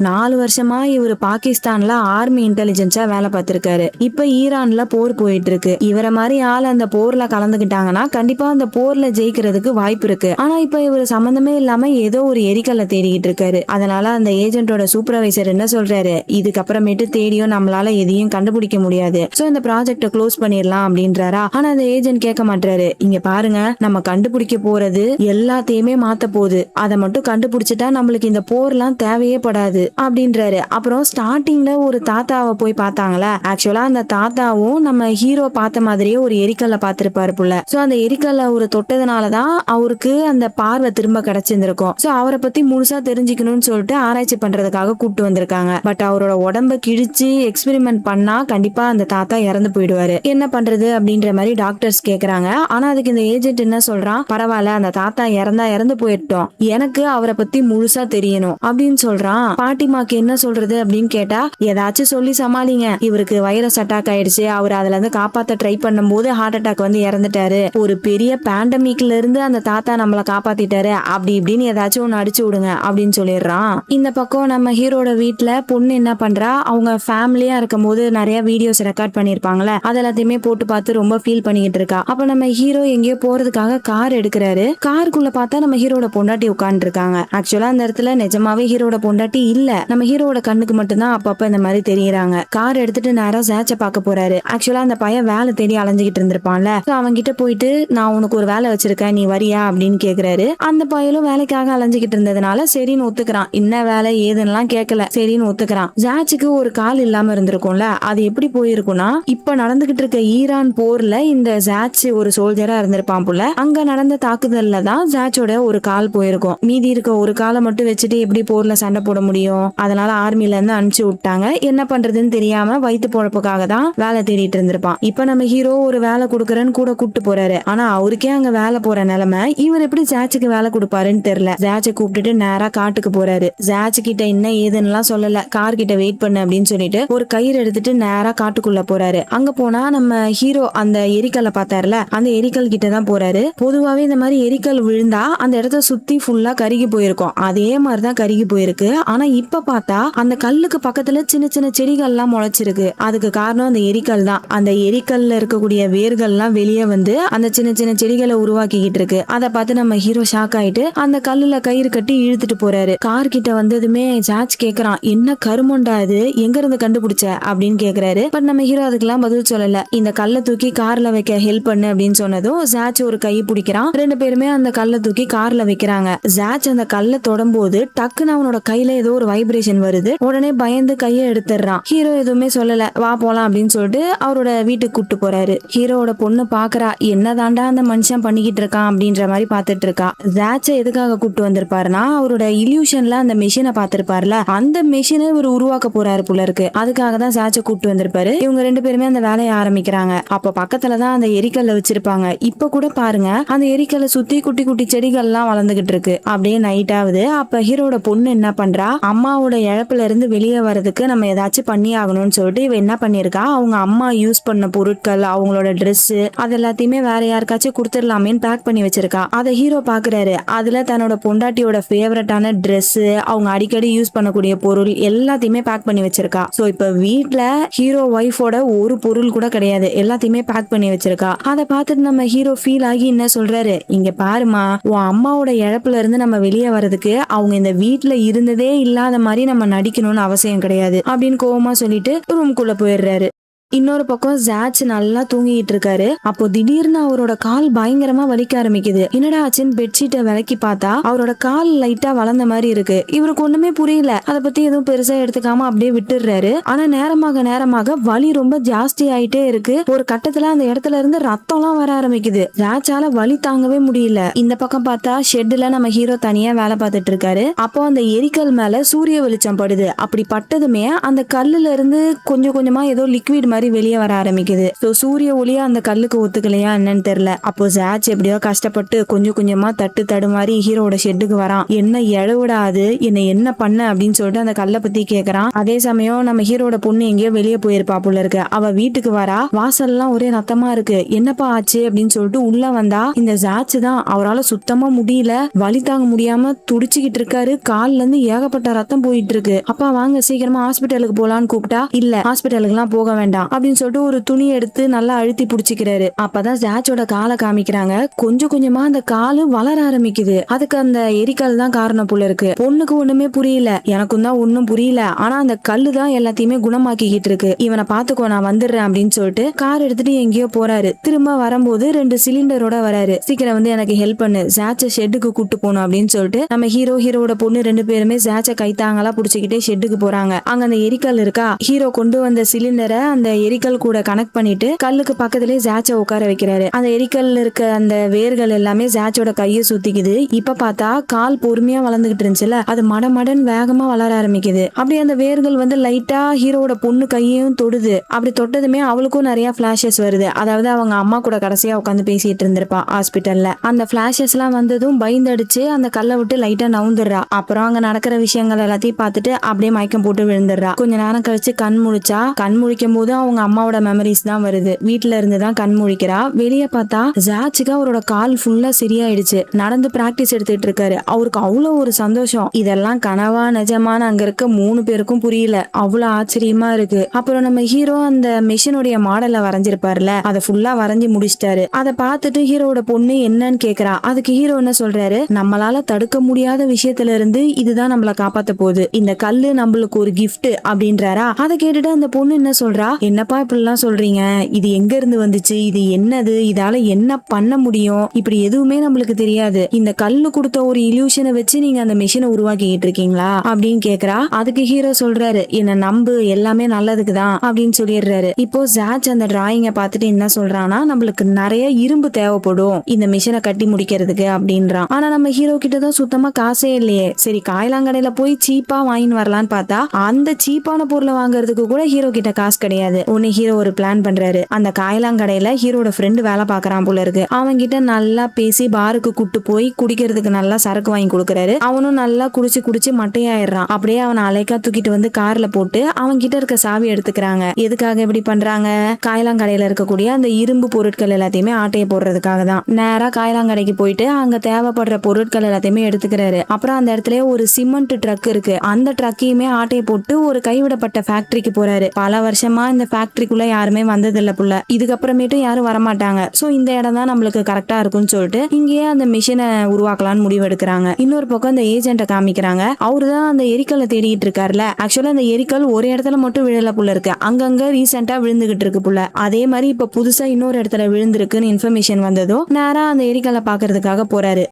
4 வருஷமா இவர் பாகிஸ்தான்ல ஆர்மி இன்டெலிஜென்ஸா வேலை பார்த்திருக்காரு. இப்ப ஈரான்ல போர் போயிட்டு இருக்கு. இவர மாதிரி ஆள் அந்த போர்ல கலந்துக்கிட்டாங்கன்னா கண்டிப்பா அந்த போர்ல ஜெயிக்கிறதுக்கு வாய்ப்பு இருக்கு. ஆனா இப்ப இவர் சம்பந்தமே இல்லாம ஏதோ ஒரு எரிக்கல்ல தேடிக்கிட்டு இருக்காரு. அதனால அந்த ஏஜென்ட்டோட சூப்பர்வைசர் என்ன சொல்றாரு, இதுக்கப்புறமேட்டு தேடியும் நம்மளால எதையும் கண்டுபிடிக்க முடியாது, சோ இந்த ப்ராஜெக்ட க்ளோஸ் பண்ணிடலாம் அப்படின்றாரா. ஆனா அந்த ஏஜென்ட் கேட்க மாட்டாரு. இங்க பாருங்க, நம்ம கண்டுபிடிக்க போறது எல்லாத்தையுமே மாத்த போகுது, அதை மட்டும் கண்டுபிடிச்சிட்டா நம்மளுக்கு இந்த போர்லாம் தேவையே படாது அப்படின்றாரு. அப்புறம் ஸ்டார்டிங்ல ஒரு தாத்தாவை போய் பார்த்தாங்களா, ஆக்சுவலா அந்த தாத்தாவும் நம்ம ஹீரோ பார்த்த மாதிரியே ஒரு எரிக்கல்ல பார்த்திருப்பாரு புள்ள. சோ அந்த எரிக்கல்ல அவரு தொட்டதுனாலதான் அவருக்கு அந்த பார்வை திரும்ப கிடைச்சிருந்திருக்கும். சோ அவரை பத்தி முழுசா தெரிஞ்சுக்கணும்னு சொல்லிட்டு ஆராய்ச்சி பண்றதுக்காக கூப்பிட்டு வந்திருக்காங்க. பட் அவரோட உடம்ப கிழிச்சு எக்ஸ்பெரிமெண்ட் பண்ணா கண்டிப்பா அந்த தாத்தா இறந்து போயிடுவாரு. என்ன பண்றது அப்படின்ற மாதிரி டாக்டர்ஸ் கேக்குறாங்க. ஆனா அதுக்கு இந்த ஏஜென்ட் என்ன சொல்றான், பரவாயில்ல, அந்த தாத்தா இறந்து போயிட்டோம், எனக்கு அவரை பத்தி முழுசா தெரியணும் அப்படின்னு சொல்றான். பாட்டிமாக்கு என்ன சொல்றது அப்படின்னு கேட்டா, ஏதாச்சும் சொல்லி சமாளிங்க, இவருக்கு வைரஸ் அட்டாக் ஆயிடுச்சு, அவர் அதுல இருந்து காப்பாத்த ட்ரை பண்ணும் போது ஹார்ட் அட்டாக் வந்து இறந்துட்டாரு, ஒரு பெரிய பேண்டமிக்ல இருந்து அந்த தாத்தா நம்மள காப்பாத்திட்டாரு, அப்படி இப்படின்னு ஏதாச்சும் ஒண்ணு அடிச்சு விடுங்க அப்படின்னு சொல்லிடுறான். இந்த பக்கம் நம்ம ஹீரோட வீட்டுல பொண்ணு என்ன பண்றா, அவங்க ஃபேமிலியா இருக்கும் போது நிறைய வீடியோஸ் ரெக்கார்ட் பண்ணிருப்பாங்கல்ல, அது எல்லாத்தையுமே போட்டு பார்த்து ரொம்ப ஃபீல் பண்ணிக்கிட்டு இருக்கா. அப்ப நம்ம ஹீரோ எங்கேயோ போறதுக்காக கார் எடுக்கிறாரு. காருக்குள்ள பார்த்தா நம்ம ஹீரோட பொண்டாட்டி உட்கார்ந்து இருக்காங்க. ஆக்சுவலா அந்த இடத்துல நிஜமாவே ஹீரோட பொண்டாட்டி இல்ல, நம்ம ஹீரோட கண்ணுக்கு மட்டும்தான் அப்பப்ப இந்த மாதிரி தெரியறாங்க. கார் எடுத்துட்டு நேரா சேச்ச பார்க்க போறாரு. ஆக்சுவலா அந்த பையன் வேலை தேடி அலைஞ்சுகிட்டு இருந்திருப்பான்ல, அவங்க கிட்ட போயிட்டு நான் உனக்கு ஒரு வேலை வச்சிருக்கேன், நீ வரியா அப்படின்னு கேக்குறாரு. அந்த பையனும் வேலைக்காக அலைஞ்சுகிட்டு இருந்ததுனால சரின்னு ஒத்துக்கிறான். என்ன வேலை ஏதுன்னெல்லாம் கேட்கல, சரின்னு ஒத்துக்கிறான். ஜாச்சுக்கு ஒரு கால் இல்லாம இருந்திருக்கும்ல, அது எப்படி போயிருக்கும்னா, இப்ப நடந்துகிட்டு இருக்க ஈரான் போர்ல இந்த ஜாச் ஒரு சோல்ஜரா இருந்திருப்பான் போல. அங்க நடந்த தாக்குதல்ல தான் ஜாச்சோட ஒரு கால் போயிருக்கும். மீதி இருக்க ஒரு காலை மட்டும் வச்சுட்டு எப்படி போர்ல சண்டை போட முடியும், அதனால ஆர்மில இருந்து அனுப்பிச்சு விட்டாங்க. என்ன பண்றதுன்னு தெரியாம வயிற்று பொழப்புக்காக தான் வேலை தேடிட்டு இருந்திருப்பான். இப்ப நம்ம ஹீரோ ஒரு வேலை கொடுக்கறன்னு கூட கூப்பிட்டு போறாரு. ஆனா அவருக்கே அங்க வேலை போற நிலைமை, இவர் எப்படி ஜாச்சுக்கு வேலை கொடுப்பாருன்னு தெரியல. ஜாச்சை கூப்பிட்டுட்டு நேரா காட்டுக்கு போறாரு. ஜாச்சு கிட்ட என்ன ஏதுன்னு சொல்லல, கார் கிட்ட வெயிட் பண்ணு அப்படின்னு சொல்லிட்டு ஒரு கயிறு எடுத்துட்டு நேரா காட்டுக்குள்ள போறாரு. அங்க போனா நம்ம ஹீரோ அந்த எரிக்கல்ல பார்த்தாருல, அந்த எரிக்கல் கிட்ட தான் போறாரு. பொதுவாவே இந்த மாதிரி எரிக்கல் விழுந்தா அந்த இடத்த சுத்தி ஃபுல்லா கருகி போயிருக்கும், அதே மாதிரிதான் கருகி போயிருக்கு. ஆனா இப்ப பார்த்தா அந்த கல்லுக்கு பக்கத்துல சின்ன சின்ன செடிகள் எல்லாம் முளைச்சிருக்கு. அதுக்கு காரணம் அந்த எரிக்கல் தான். அந்த எரிக்கல்ல இருக்கக்கூடிய வேர்கள் எல்லாம் வெளியே வந்து அந்த சின்ன சின்ன செடிகளை உருவாக்கிக்கிட்டு இருக்கு. அதை பார்த்து நம்ம ஹீரோ ஷாக் ஆயிட்டு அந்த கல்லுல கயிறு கட்டி இழுத்துட்டு போறாரு. கார் கிட்ட வந்ததுமே ஜார்ஜ் கேக்குறான், என்ன கருமண்டா இது, எங்க இருந்து கண்டுபிடிச்ச அப்படின்னு கேக்குறாரு. பட் நம்ம ஹீரோ அதுக்கெல்லாம் பதில் சொல்லல. இந்த கல்லை தூக்கி கார்ல வைக்க ஹெல்ப் பண்ணு அப்படின்னு சொன்னதும் ஜார்ஜ் ஒரு கை பிடிக்கிறான். ரெண்டு பேருமே அந்த கல்லை தூக்கி கார்ல வைக்கிறாங்க. ஜார்ஜ் அந்த கல்லை தொடும்போது டக்குன்னு அவனோட கையில ஏதோ ஒரு வைப்ரேஷன் வருது. உடனே பயந்து கையை எடுத்துடுறான். ஹீரோ எதுவுமே சொல்லல, வா போலாம் அப்படின்னு சொல்லிட்டு அவரோட வீட்டுக்கு கூட்டு போறாரு. ஹீரோட பொண்ணு பாக்குறா, என்னதாண்டா அந்த மனுஷன் பண்ணிக்கிட்டு இருக்கான் அப்படின்ற மாதிரி பாத்துட்டு இருக்கா. ஜாட்ச எதுக்காக கூப்பிட்டு வந்திருப்பாருன்னா, அவரோட இல்யூஷன்ல அந்த மெஷினை பாத்திருப்பாருல, அந்த மெஷினை இவர் உருவாக்க போறாரு போல இருக்கு. அதுக்காக தான் ஜாட்ச கூப்பிட்டு வந்திருப்பாரு. இவங்க ரெண்டு பேருமே அந்த வேலையை ஆரம்பிக்கிறாங்க. அப்ப பக்கத்துலதான் அந்த எரிக்கல்ல வச்சிருப்பாங்க. இப்ப கூட பாருங்க, அந்த எரிக்கல்ல சுத்தி குட்டி குட்டி செடிகள் எல்லாம் வளர்ந்துகிட்டு இருக்கு. அப்படியே நைட் ஆகுது. அப்ப ஹீரோட பொண்ணு என்ன பண்றா, அம்மாவோட இழப்புல இருந்து வெளியே வரதுக்கு நம்ம ஏதாச்சும் பண்ணி ஆகணும்னு சொல்லிட்டு இவ என்ன பண்ணிருக்கா, அவங்க அம்மா யூஸ் பண்ண பொருட்கள், அவங்களோட ட்ரெஸ், அது எல்லாத்தையுமே வேற யாருக்காச்சும் கொடுத்துடலாமேன்னு பேக் பண்ணி வச்சிருக்கா. அதை ஹீரோ பாக்குறாரு. அதுல தன்னோட பொண்டாட்டியோட ஃபேவரட்டான ட்ரெஸ், அவங்க அடிக்கடி யூஸ் பண்ணக்கூடிய பொருள் எல்லாத்தையுமே பேக் பண்ணி வச்சிருக்கா. சோ இப்ப வீட்ல ஹீரோ ஒய்ஃபோட ஒரு பொருள் கூட கிடையாது, எல்லாத்தையுமே பேக் பண்ணி வச்சிருக்கா. அதை பார்த்துட்டு நம்ம ஹீரோ ஃபீல் ஆகி என்ன சொல்றாரு, இங்க பாருமா, உன் அம்மாவோட இழப்புல இருந்து நம்ம வெளியே வரதுக்கு அவங்க இந்த வீட்ல இருந்ததே இல்லாத மாதிரி நம்ம நடிக்கணும்னு அவசியம் கிடையாது அப்படின்னு கோவமா சொல்லிட்டு ரூம்குள்ள போயிடுறாரு. இன்னொரு பக்கம் ஜாட்ச் நல்லா தூங்கிட்டு இருக்காரு. அப்போ திடீர்னு அவரோட கால் பயங்கரமா வலிக்க ஆரம்பிக்குது. என்னடா ஆச்சுன்னு பெட்ஷீட்டை விலக்கி பார்த்தா அவரோட கால் லைட்டா வளர்ந்த மாதிரி இருக்கு. இவருக்கு ஒண்ணுமே புரியல, அதை பத்தி எதுவும் பெருசா எடுத்துக்காம அப்படியே விட்டுடுறாரு. ஆனா நேரமாக நேரமாக வலி ரொம்ப ஜாஸ்தி ஆயிட்டே இருக்கு. ஒரு கட்டத்துல அந்த இடத்துல இருந்து ரத்தம் எல்லாம் வர ஆரம்பிக்குது. ஜாட்சால வலி தாங்கவே முடியல. இந்த பக்கம் பார்த்தா ஷெட்ல நம்ம ஹீரோ தனியா வேலை பார்த்துட்டு இருக்காரு. அப்போ அந்த எரிக்கல் மேல சூரிய வெளிச்சம் படுது. அப்படி பட்டதுமே அந்த கல்லுல இருந்து கொஞ்சம் கொஞ்சமா ஏதோ லிக்விட் மாதிரி வெளியே வர ஆரம்பிக்குது. ஸோ சூரிய ஒளியா அந்த கல்லுக்கு ஒத்துக்கலையா என்னன்னு தெரியல. அப்போ ஜாச் எப்படியோ கஷ்டப்பட்டு கொஞ்சம் கொஞ்சமா தட்டு தடுமாறி ஹீரோட ஷெட்டுக்கு வரான். என்ன இழவிடாது என்ன பண்ண அப்படின்னு சொல்லிட்டு அந்த கல்லை பத்தி கேக்குறான். அதே சமயம் நம்ம ஹீரோட பொண்ணு எங்கேயோ வெளியே போயிருப்பா போல இருக்கு. அவ வீட்டுக்கு வரா. வாசல்லாம் ஒரே ரத்தமா இருக்கு. என்னப்பா ஆச்சு அப்படின்னு சொல்லிட்டு உள்ள வந்தா இந்த ஜாச் தான். அவரால் சுத்தமா முடியல, வலி தாங்க முடியாம துடிச்சுக்கிட்டு இருக்காரு. கால்ல இருந்து ஏகப்பட்ட ரத்தம் போயிட்டு இருக்கு. அப்பா வாங்க சீக்கிரமா ஹாஸ்பிட்டலுக்கு போலான்னு கூப்பிட்டா இல்ல ஹாஸ்பிட்டலுக்கு எல்லாம் போக வேண்டாம் அப்படின்னு சொல்லிட்டு ஒரு துணி எடுத்து நல்லா அழுத்தி புடிச்சுக்கிறாரு. அப்பதான் ஜாச்சோட காலை காமிக்கிறாங்க. கொஞ்சம் கொஞ்சமா அந்த காலு வளர ஆரம்பிக்குது. அதுக்கு அந்த எரிக்கல் தான் காரணம் போல இருக்கு. பொண்ணுக்கு ஒண்ணுமே புரியல, எனக்கும் தான் ஒண்ணும் புரியல. ஆனா அந்த கல்லு தான் எல்லாத்தையுமே குணமாக்கிக்கிட்டு இருக்கு. இவனை பாத்துக்கோ நான் வந்துடுறேன் அப்படின்னு சொல்லிட்டு கார் எடுத்துட்டு எங்கேயோ போறாரு. திரும்ப வரும்போது 2 சிலிண்டரோட வராரு. சீக்கிரம் வந்து எனக்கு ஹெல்ப் பண்ணு, ஜாச்ச ஷெட்டுக்கு கூட்டு போகணும் அப்படின்னு சொல்லிட்டு நம்ம ஹீரோட பொண்ணு 2 பேருமே ஜாச்ச கைத்தாங்களா புடிச்சுக்கிட்டே ஷெட்டுக்கு போறாங்க. அங்க அந்த எரிக்கல் இருக்கா, ஹீரோ கொண்டு வந்த சிலிண்டரை அந்த எரிக்கல் கூட கனெக்ட் பண்ணிட்டு கல்லுக்கு பக்கத்திலே ஜாச்ச உட்கார வைக்கிறாரு. அந்த எரிக்கல் இருக்க அந்த வேர்கள் எல்லாமே ஜாச்சோட கையை சுத்திக்குது. இப்ப பார்த்தா கால் பொறுமையா வளர்ந்துகிட்டு இருந்துச்சுல, அது மடமடன் வேகமா வளர ஆரம்பிக்குது. அப்படி அந்த வேர்கள் வந்து லைட்டா ஹீரோட பொண்ணு கையையும் தொடுது. அப்படி தொட்டதுமே அவளுக்கும் நிறைய பிளாஷஸ் வருது. அதாவது அவங்க அம்மா கூட கடைசியா உட்காந்து பேசிட்டு இருந்திருப்பா ஹாஸ்பிட்டல்ல. அந்த பிளாஷஸ் எல்லாம் வந்ததும் பயந்தடிச்சு அந்த கல்லை விட்டு லைட்டா நவுந்துடுறா. அப்புறம் அங்க நடக்கிற விஷயங்கள் எல்லாத்தையும் பார்த்துட்டு அப்படியே மயக்கம் போட்டு விழுந்துடுறா. கொஞ்ச நேரம் கழிச்சு கண் முழிச்சா, கண் முழிக்கும் போது அவங்க அம்மாவோட மெமரிஸ் தான் வருது. வீட்டுல இருந்து தான் கண் முழிக்கிறா. வெளியே பார்த்தா ஜாச்சுக்கு அவரோட கால் ஃபுல்லா சரியாயிடுச்சு. நடந்து பிராக்டிஸ் எடுத்துட்டு இருக்காரு. அவருக்கு அவ்வளவு ஒரு சந்தோஷம். இதெல்லாம் கனவா நிஜமான அங்க இருக்க 3 பேருக்கும் புரியல. அவ்வளவு ஆச்சரியமா இருக்கு. அப்புறம் நம்ம ஹீரோ அந்த மிஷினுடைய மாடலை வரைஞ்சிருப்பாருல, அதை ஃபுல்லா வரைஞ்சி முடிச்சிட்டாரு. அதை பார்த்துட்டு ஹீரோட பொண்ணு என்னன்னு கேக்குறா. அதுக்கு ஹீரோ என்ன சொல்றாரு, நம்மளால தடுக்க முடியாத விஷயத்துல இருந்து இதுதான் நம்மள காப்பாத்த போகுது, இந்த கல்லு நம்மளுக்கு ஒரு கிஃப்ட் அப்படின்றாரா. அதை கேட்டுட்டு அந்த பொண்ணு என்ன சொல்றா, என்னப்பா இப்படி எல்லாம் சொல்றீங்க, இது எங்க இருந்து வந்துச்சு, இது என்னது, இதால என்ன பண்ண முடியும், இப்படி எதுவுமே நம்மளுக்கு தெரியாது, இந்த கல்லு கொடுத்த ஒரு இல்யூஷனை வச்சு நீங்க அந்த மிஷினை உருவாக்கிட்டு இருக்கீங்களா அப்படின்னு கேக்குறா. அதுக்கு ஹீரோ சொல்றாரு, என்ன நம்பு, எல்லாமே நல்லதுக்கு தான் அப்படின்னு சொல்லிடுறாரு. இப்போ ஜாச் அந்த டிராயிங்கை பார்த்துட்டு என்ன சொல்றான்னா, நம்மளுக்கு நிறைய இரும்பு தேவைப்படும் இந்த மிஷினை கட்டி முடிக்கிறதுக்கு அப்படின்றான். ஆனா நம்ம ஹீரோ கிட்ட தான் சுத்தமா காசே இல்லையே. சரி காய்லாங்கடையில போய் சீப்பா வாங்கின்னு வரலான்னு பார்த்தா அந்த சீப்பான பொருளை வாங்குறதுக்கு கூட ஹீரோ கிட்ட காசு கிடையாது. உடனே ஹீரோ ஒரு பிளான் பண்றாரு. அந்த காய்லாங்கடையில ஹீரோட ஃப்ரெண்டு வேலை பாக்குறான் போல இருக்கு. அவன் கிட்ட நல்லா பேசி பாருக்கு கூட்டு போய் குடிக்கிறதுக்கு நல்லா சரக்கு வாங்கி கொடுக்கறாரு. அவனும் நல்லா குடிச்சு குடிச்சு மட்டையாயிடுறான். அப்படியே அவனை அலைக்கா தூக்கிட்டு வந்து கார்ல போட்டு அவன் கிட்ட இருக்க சாவி எடுத்துக்கிறாங்க. எதுக்காக இப்படி பண்றாங்க, காய்லாங்கடையில இருக்கக்கூடிய அந்த இரும்பு பொருட்கள் எல்லாத்தையுமே ஆட்டையை போடுறதுக்காக தான். நேரா காய்லாங்கடைக்கு போயிட்டு அங்க தேவைப்படுற பொருட்கள் எல்லாத்தையுமே எடுத்துக்கிறாரு. அப்புறம் அந்த இடத்துல ஒரு சிமெண்ட் ட்ரக் இருக்கு. அந்த ட்ரக்கையுமே ஆட்டையை போட்டு ஒரு கைவிடப்பட்ட ஃபேக்டரிக்கு போறாரு. பல வருஷமா இந்த ஃபேக்டரிக்குள்ள யாருமே வந்ததில்ல புள்ள, இதுக்கப்புறமேட்டு யாரும் வரமாட்டாங்க. சோ இந்த இடம் தான் நம்மளுக்கு கரெக்டா இருக்கும்னு சொல்லிட்டு இங்கேயே அந்த மிஷினை உருவாக்கலாம்னு முடிவு எடுக்கிறாங்க. இன்னொரு பக்கம் அந்த ஏஜென்ட்டை காமிக்கிறாங்க. அவருதான் அந்த எரிக்கலை தேடிட்டு இருக்காருல. ஆக்சுவலா அந்த எரிக்கல் ஒரு இடத்துல மட்டும் விழல புள்ள இருக்கு, அங்கங்க ரீசெண்டா விழுந்துகிட்டு இருக்கு புள்ள. அதே மாதிரி இப்ப புதுசா இன்னொரு இடத்துல விழுந்திருக்குன்னு இன்ஃபர்மேஷன் வந்ததும் நேரா அந்த எரிக்கலை பாக்குறதுக்காக போறாரு.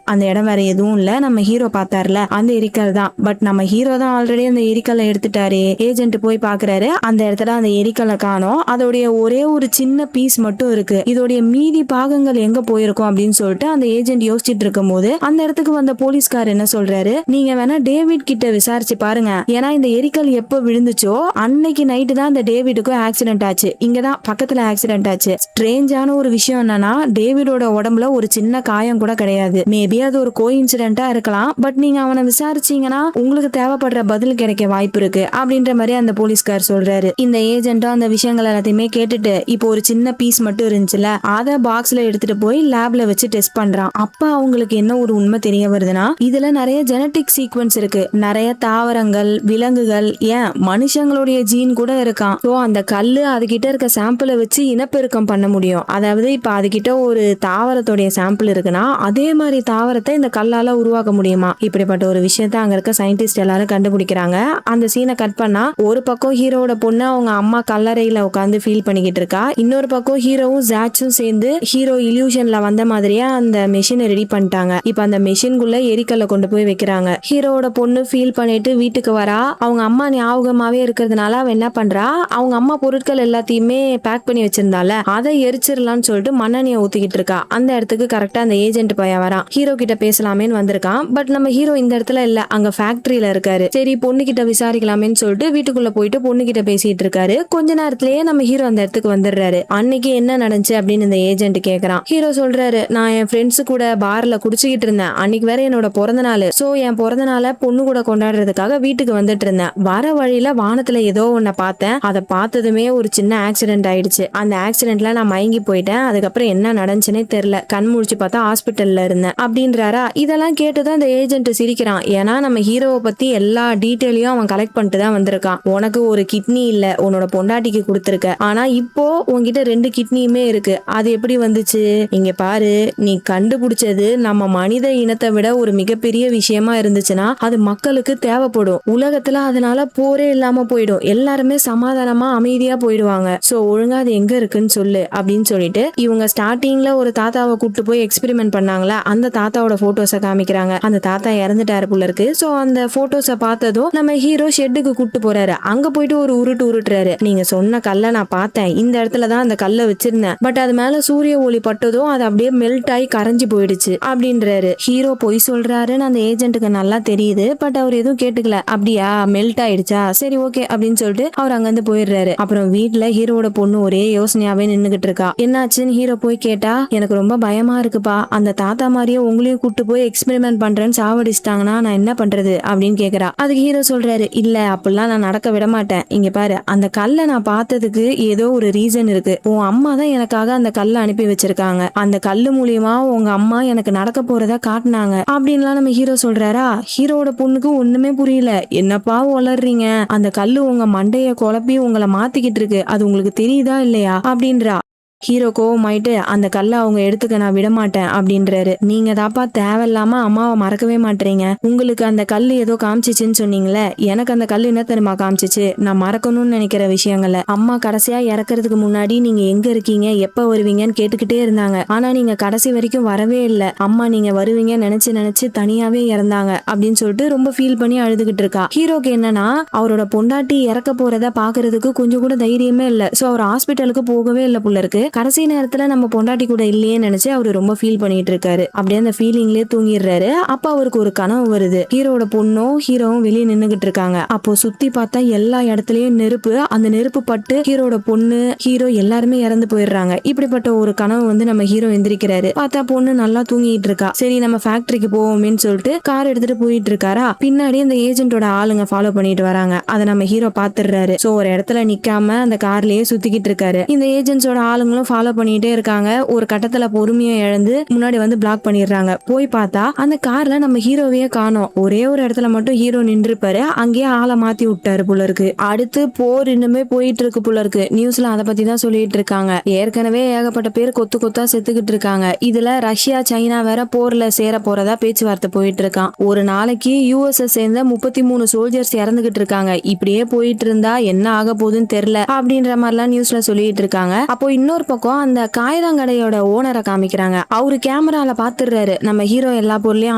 அந்த இடம் வேற எதுவும் இல்ல, நம்ம ஹீரோ பார்த்தாருல அந்த எரிக்கல் தான். பட் நம்ம ஹீரோ தான் ஆல்ரெடி அந்த எரிக்கலை எடுத்துட்டாரு. ஏஜென்ட் போய் பாக்குறாரு, அந்த இடத்துல அந்த எரிக்கலை காணோம். அதோடைய ஒரே ஒரு சின்ன பீஸ் மட்டும் இருக்கு. இதோடைய மீதி பாகங்கள் எங்க போயிருக்கும் அப்படின்னு சொல்லிட்டு அந்த ஏஜென்ட் யோசிச்சுட்டு இருக்கும் போது அந்த இடத்துக்கு வந்த போலீஸ்கார் என்ன சொல்றாரு, நீங்க வேணா டேவிட் கிட்ட விசாரிச்சு பாருங்க. ஏன்னா இந்த எரிக்கல் எப்ப விழுந்துச்சோ அன்னைக்கு நைட்டு தான் அந்த டேவிடுக்கும் ஆக்சிடென்ட் ஆச்சு. இங்கதான் பக்கத்துல ஆக்சிடென்ட் ஆச்சு. ஸ்ட்ரேஞ்சான ஒரு விஷயம் என்னன்னா, டேவிடோட உடம்புல ஒரு சின்ன காயம் கூட கிடையாது. மேபி அது ஒரு கோஇன்சிடென்ட்டா இருக்கலாம். பட் நீங்க அவனை விசாரிச்சீங்கன்னா உங்களுக்கு தேவைப்படுற பதில் கிடைக்க வாய்ப்பு இருக்கு அப்படின்ற மாதிரி அந்த போலீஸ்கார் சொல்றாரு. இந்த ஏஜென்ட்டும் அந்த விஷயங்கள் எல்லாத்தையுமே கேட்டுட்டு இப்போ ஒரு சின்ன பீஸ் மட்டும் இருந்துச்சுல, அதை பாக்ஸ்ல எடுத்துட்டு போய் லேப்ல வச்சு டெஸ்ட் பண்றான். அப்ப அவங்களுக்கு என்ன ஒரு உண்மை தெரிய வருதுன்னா, இதுல நிறைய ஜெனட்டிக் சீக்வன்ஸ் இருக்கு. நிறைய தாவரங்கள், விலங்குகள், ஏன் மனுஷங்களுடைய ஜீன் கூட இருக்கான். சோ அந்த கல்லு அதுகிட்ட இருக்க சாம்பிளை வச்சு இனப்பெருக்கம் பண்ண முடியும். அதாவது இப்ப அதுகிட்ட ஒரு தாவரத்துடைய சாம்பிள் இருக்குன்னா அதே மாதிரி தாவரத்தை இந்த கல்லால உருவாக்க முடியுமா. இப்படிப்பட்ட ஒரு விஷயத்த அங்க இருக்க சயின்டிஸ்ட் எல்லாரும் கண்டுபிடிக்கிறாங்க. அந்த சீனை கட் பண்ணா ஒரு பக்கம் ஹீரோட பொண்ணு அவங்க அம்மா கல்லறையில உட்காந்து ஃபீல் பண்ணிக்கிட்டு இருக்கா. இன்னொரு பக்கம் ஹீரோவும் ஜாச்சும் சேர்ந்து ஹீரோ இல்யூஷன்ல வந்த மாதிரியே அந்த மெஷினை ரெடி பண்ணிட்டாங்க. இப்ப அந்த மெஷின்குள்ள எரிக்கல்ல கொண்டு போய் வைக்கிறாங்க. ஹீரோட பொண்ணு ஃபீல் பண்ணிட்டு வீட்டுக்கு வரா. அவங்க அம்மா ஞாபகமாவே இருக்கிறதுனால அவ என்ன பண்றா, அவங்க அம்மா பொருட்கள் எல்லாத்தையுமே பேக் பண்ணி வச்சிருந்தால அதை எரிச்சிடலாம்னு சொல்லிட்டு மண்ணெண்ணியை ஊத்திக்கிட்டு இருக்கா. அந்த இடத்துக்கு கரெக்டா அந்த ஏஜென்ட் பையன் வரான். ஹீரோ ஹீரோ கிட்ட பேசலாமேன்னு வந்திருக்கான். பட் நம்ம ஹீரோ இந்த இடத்துல இல்ல, அங்க ஃபேக்டரியில இருக்காரு. சரி பொண்ணு கிட்ட விசாரிக்கலாமேன்னு சொல்லிட்டு வீட்டுக்குள்ள போயிட்டு பொண்ணு கிட்ட பேசிட்டு இருக்காரு. கொஞ்ச நேரத்திலேயே நம்ம ஹீரோ அந்த இடத்துக்கு வந்துடுறாரு. அன்னைக்கு என்ன நடந்துச்சு அப்படின்னு இந்த ஏஜென்ட் கேக்குறான். ஹீரோ சொல்றாரு, நான் என் ஃப்ரெண்ட்ஸ் கூட பார்ல குடிச்சுக்கிட்டு இருந்தேன். அன்னைக்கு வேற என்னோட பிறந்த நாள். சோ என் பிறந்த நாளை பொண்ணு கூட கொண்டாடுறதுக்காக வீட்டுக்கு வந்துட்டு இருந்தேன். வர வழியில வானத்துல ஏதோ ஒன்ன பார்த்தேன். அதை பார்த்ததுமே ஒரு சின்ன ஆக்சிடென்ட் ஆயிடுச்சு. அந்த ஆக்சிடென்ட்ல நான் மயங்கி போயிட்டேன். அதுக்கப்புறம் என்ன நடந்துச்சுன்னே தெரியல. கண் முழிச்சு பார்த்தா ஹாஸ்பிட்டல்ல இருந்தேன் அப்படின்றாரா. இதெல்லாம் கேட்டுதான் இந்த ஏஜென்ட் சிரிக்கிறான். ஏன்னா நம்ம ஹீரோவை பத்தி எல்லா டீட்டெயிலையும் அவன் கலெக்ட் பண்ணிட்டு தான் வந்திருக்கான். உனக்கு ஒரு கிட்னி இல்ல, உன்னோட பொண்டாட்டிக்கு கொடுத்துருக்க. ஆனா இப்போ உன்கிட்ட 2 கிட்னியுமே இருக்கு. அது எப்படி வந்துச்சு? இங்க பாரு, நீ கண்டுபிடிச்சது நம்ம மனித இனத்தை விட ஒரு மிகப்பெரிய விஷயமா இருந்துச்சுன்னா அது மக்களுக்கு தேவைப்படும். உலகத்துல அதனால போரே இல்லாம போயிடும். எல்லாருமே சமாதானமா அமைதியா போயிடுவாங்க. சோ ஒழுங்கா அது எங்க இருக்குன்னு சொல்லு அப்படின்னு சொல்லிட்டு இவங்க ஸ்டார்டிங்ல ஒரு தாத்தாவை கூட்டு போய் எக்ஸ்பெரிமெண்ட் பண்ணாங்களா, அந்த தாத்தாவோட போட்டோஸை காமிக்கிறாங்க. அந்த தாத்தா இறந்துட்டாரு போல இருக்கு. சோ அந்த போட்டோஸை பார்த்ததும் நம்ம ஹீரோ ஷெட்டுக்கு கூட்டு போறாரு. அங்க போயிட்டு ஒரு உருட்டுறாரு. நீங்க சொன்ன கல்லை நான் பார்த்தேன். இந்த இடத்துலதான் அந்த கல்லை வச்சிருந்தேன். பட் அது மேல சூரிய ஒளி பட்டதும் அது அப்படியே மெல்ட் ஆகி கரைஞ்சு போயிடுச்சு அப்படின்றாரு. ஹீரோ பொய் சொல்றாருன்னு அந்த ஏஜென்ட்டுக்கு நல்லா தெரியுது. பட் அவர் எதுவும் கேட்டுக்கல. அப்படியா, மெல்ட் ஆயிடுச்சா, சரி ஓகே அப்படின்னு சொல்லிட்டு அவர் அங்கிருந்து போயிடுறாரு. அப்புறம் வீட்டுல ஹீரோட பொண்ணு ஒரே யோசனையாவே நின்னுகிட்டு இருக்கா. என்னாச்சுன்னு ஹீரோ போய் கேட்டா, எனக்கு ரொம்ப பயமா இருக்குப்பா, அந்த தாத்தா மாதிரியே உங்களையும் கூட்டு போய் எக்ஸ்பெரிமெண்ட் பண்றேன்னு சாவடிச்சிட்டாங்கன்னா நான் என்ன பண்றது அப்படின்னு கேக்குறா. அதுக்கு ஹீரோ சொல்றாரு, இல்ல அப்படிலாம் நான் நடக்க விட மாட்டேன். இங்க பாரு, அந்த கல்லை நான் பார்த்ததுக்கு ஏதோ ஒரு ரீசன் இருக்கு. உன் அம்மா தான் எனக்காக அந்த கல்லை அனுப்பி வச்சிருக்காங்க. அந்த கல்லு மூலியமா உங்க அம்மா எனக்கு நடக்க போறத காட்டினாங்க அப்படின்லாம் நம்ம ஹீரோ சொல்றாரா. ஹீரோட பொண்ணுக்கு ஒண்ணுமே புரியல. என்னப்பா வளர்றீங்க, அந்த கல்லு உங்க மண்டைய குழப்பி உங்களை மாத்திக்கிட்டு இருக்கு, அது உங்களுக்கு தெரியுதா இல்லையா அப்படின்றா. ஹீரோ கோவமாயிட்டு, அந்த கல்லை அவங்க எடுத்துக்க நான் விட மாட்டேன் அப்படின்றாரு. நீங்க தாப்பா தேவையில்லாம அம்மாவை மறக்கவே மாட்டீங்க. உங்களுக்கு அந்த கல் ஏதோ காமிச்சிச்சுன்னு சொன்னீங்களே, எனக்கு அந்த கல் என்ன தெரியுமா காமிச்சிச்சு, நான் மறக்கணும்னு நினைக்கிற விஷயங்கள. அம்மா கடைசியா இறக்குறதுக்கு முன்னாடி நீங்க எங்க இருக்கீங்க, எப்ப வருவீங்கன்னு கேட்டுக்கிட்டே இருந்தாங்க. ஆனா நீங்க கடைசி வரைக்கும் வரவே இல்லை. அம்மா நீங்க வருவீங்க நினைச்சு நினைச்சு தனியாவே இறந்தாங்க அப்படின்னு சொல்லிட்டு ரொம்ப ஃபீல் பண்ணி அழுதுகிட்டு இருக்கா. ஹீரோக்கு என்னன்னா, அவரோட பொண்டாட்டி இறக்க போறத பாக்குறதுக்கு கொஞ்சம் கூட தைரியமே இல்ல. சோ அவர் ஹாஸ்பிட்டலுக்கு போகவே இல்லை போல இருக்கு. கடைசி நேரத்துல நம்ம பொண்டாட்டி கூட இல்லையே நினைச்சு அவரு ரொம்ப ஃபீல் பண்ணிட்டு இருக்காரு. அப்படியே அந்த ஃபீலிங்லயே தூங்கிடுறாரு. அப்ப அவருக்கு ஒரு கனவு வருது. ஹீரோட பொண்ணும் ஹீரோவும் வெளியே நின்னுகிட்டு இருக்காங்க. அப்போ சுத்தி பார்த்தா எல்லா இடத்துலயும் நெருப்பு. அந்த நெருப்பு பட்டு ஹீரோட பொண்ணு ஹீரோ எல்லாருமே இறந்து போயிடுறாங்க. இப்படிப்பட்ட ஒரு கனவு வந்து நம்ம ஹீரோ எந்திரிக்கிறாரு. பார்த்தா பொண்ணு நல்லா தூங்கிட்டு இருக்கா. சரி நம்ம ஃபேக்டரிக்கு போவோமேன்னு சொல்லிட்டு கார் எடுத்துட்டு போயிட்டு இருக்காரா. பின்னாடி அந்த ஏஜென்ட்டோட ஆளுங்க ஃபாலோ பண்ணிட்டு வராங்க. அதை நம்ம ஹீரோ பாத்துடுறாரு. சோ ஒரு இடத்துல நிக்காம அந்த கார்லயே சுத்திக்கிட்டு இருக்காரு. இந்த ஏஜென்ட்ஸோட ஆளுங்களும் ஃபாலோ பண்ணிட்டே இருக்காங்க. ஒரு கட்டத்துல பொறுமையை இழந்து முன்னாடி வந்து பிளாக் பண்ணிடுறாங்க. போய் பார்த்தா அந்த கார்ல நம்ம ஹீரோவையே காணோம். ஒரே ஒரு இடத்துல மட்டும் ஹீரோ நின்றுப்பாரு. அங்கேயே ஆளை மாத்தி விட்டாரு போல இருக்கு. அடுத்து போர் இன்னுமே போயிட்டு இருக்கு போல இருக்கு. நியூஸ்ல அதை பத்தி தான் சொல்லிட்டு இருக்காங்க. ஏற்கனவே ஏகப்பட்ட பேர் கொத்து கொத்தா செத்துக்கிட்டு இருக்காங்க. இதுல ரஷ்யா சைனா வேற போர்ல சேர போறதா பேச்சுவார்த்தை போயிட்டு இருக்கான். ஒரு நாளைக்கு யூஎஸ் சேர்ந்த 33 சோல்ஜர்ஸ் இறந்துகிட்டு இருக்காங்க. இப்படியே போயிட்டு இருந்தா என்ன ஆக போகுதுன்னு தெரியல அப்படின்ற மாதிரிலாம் நியூஸ்ல சொல்லிட்டு இருக்காங்க. அப்போ இன்னொரு பக்கம் அந்த காய்கறியோட ஓனரை காமிக்கிறாங்க. அவரு கேமரால பாத்துறாரு. நம்ம ஹீரோ எல்லா பொருளையும்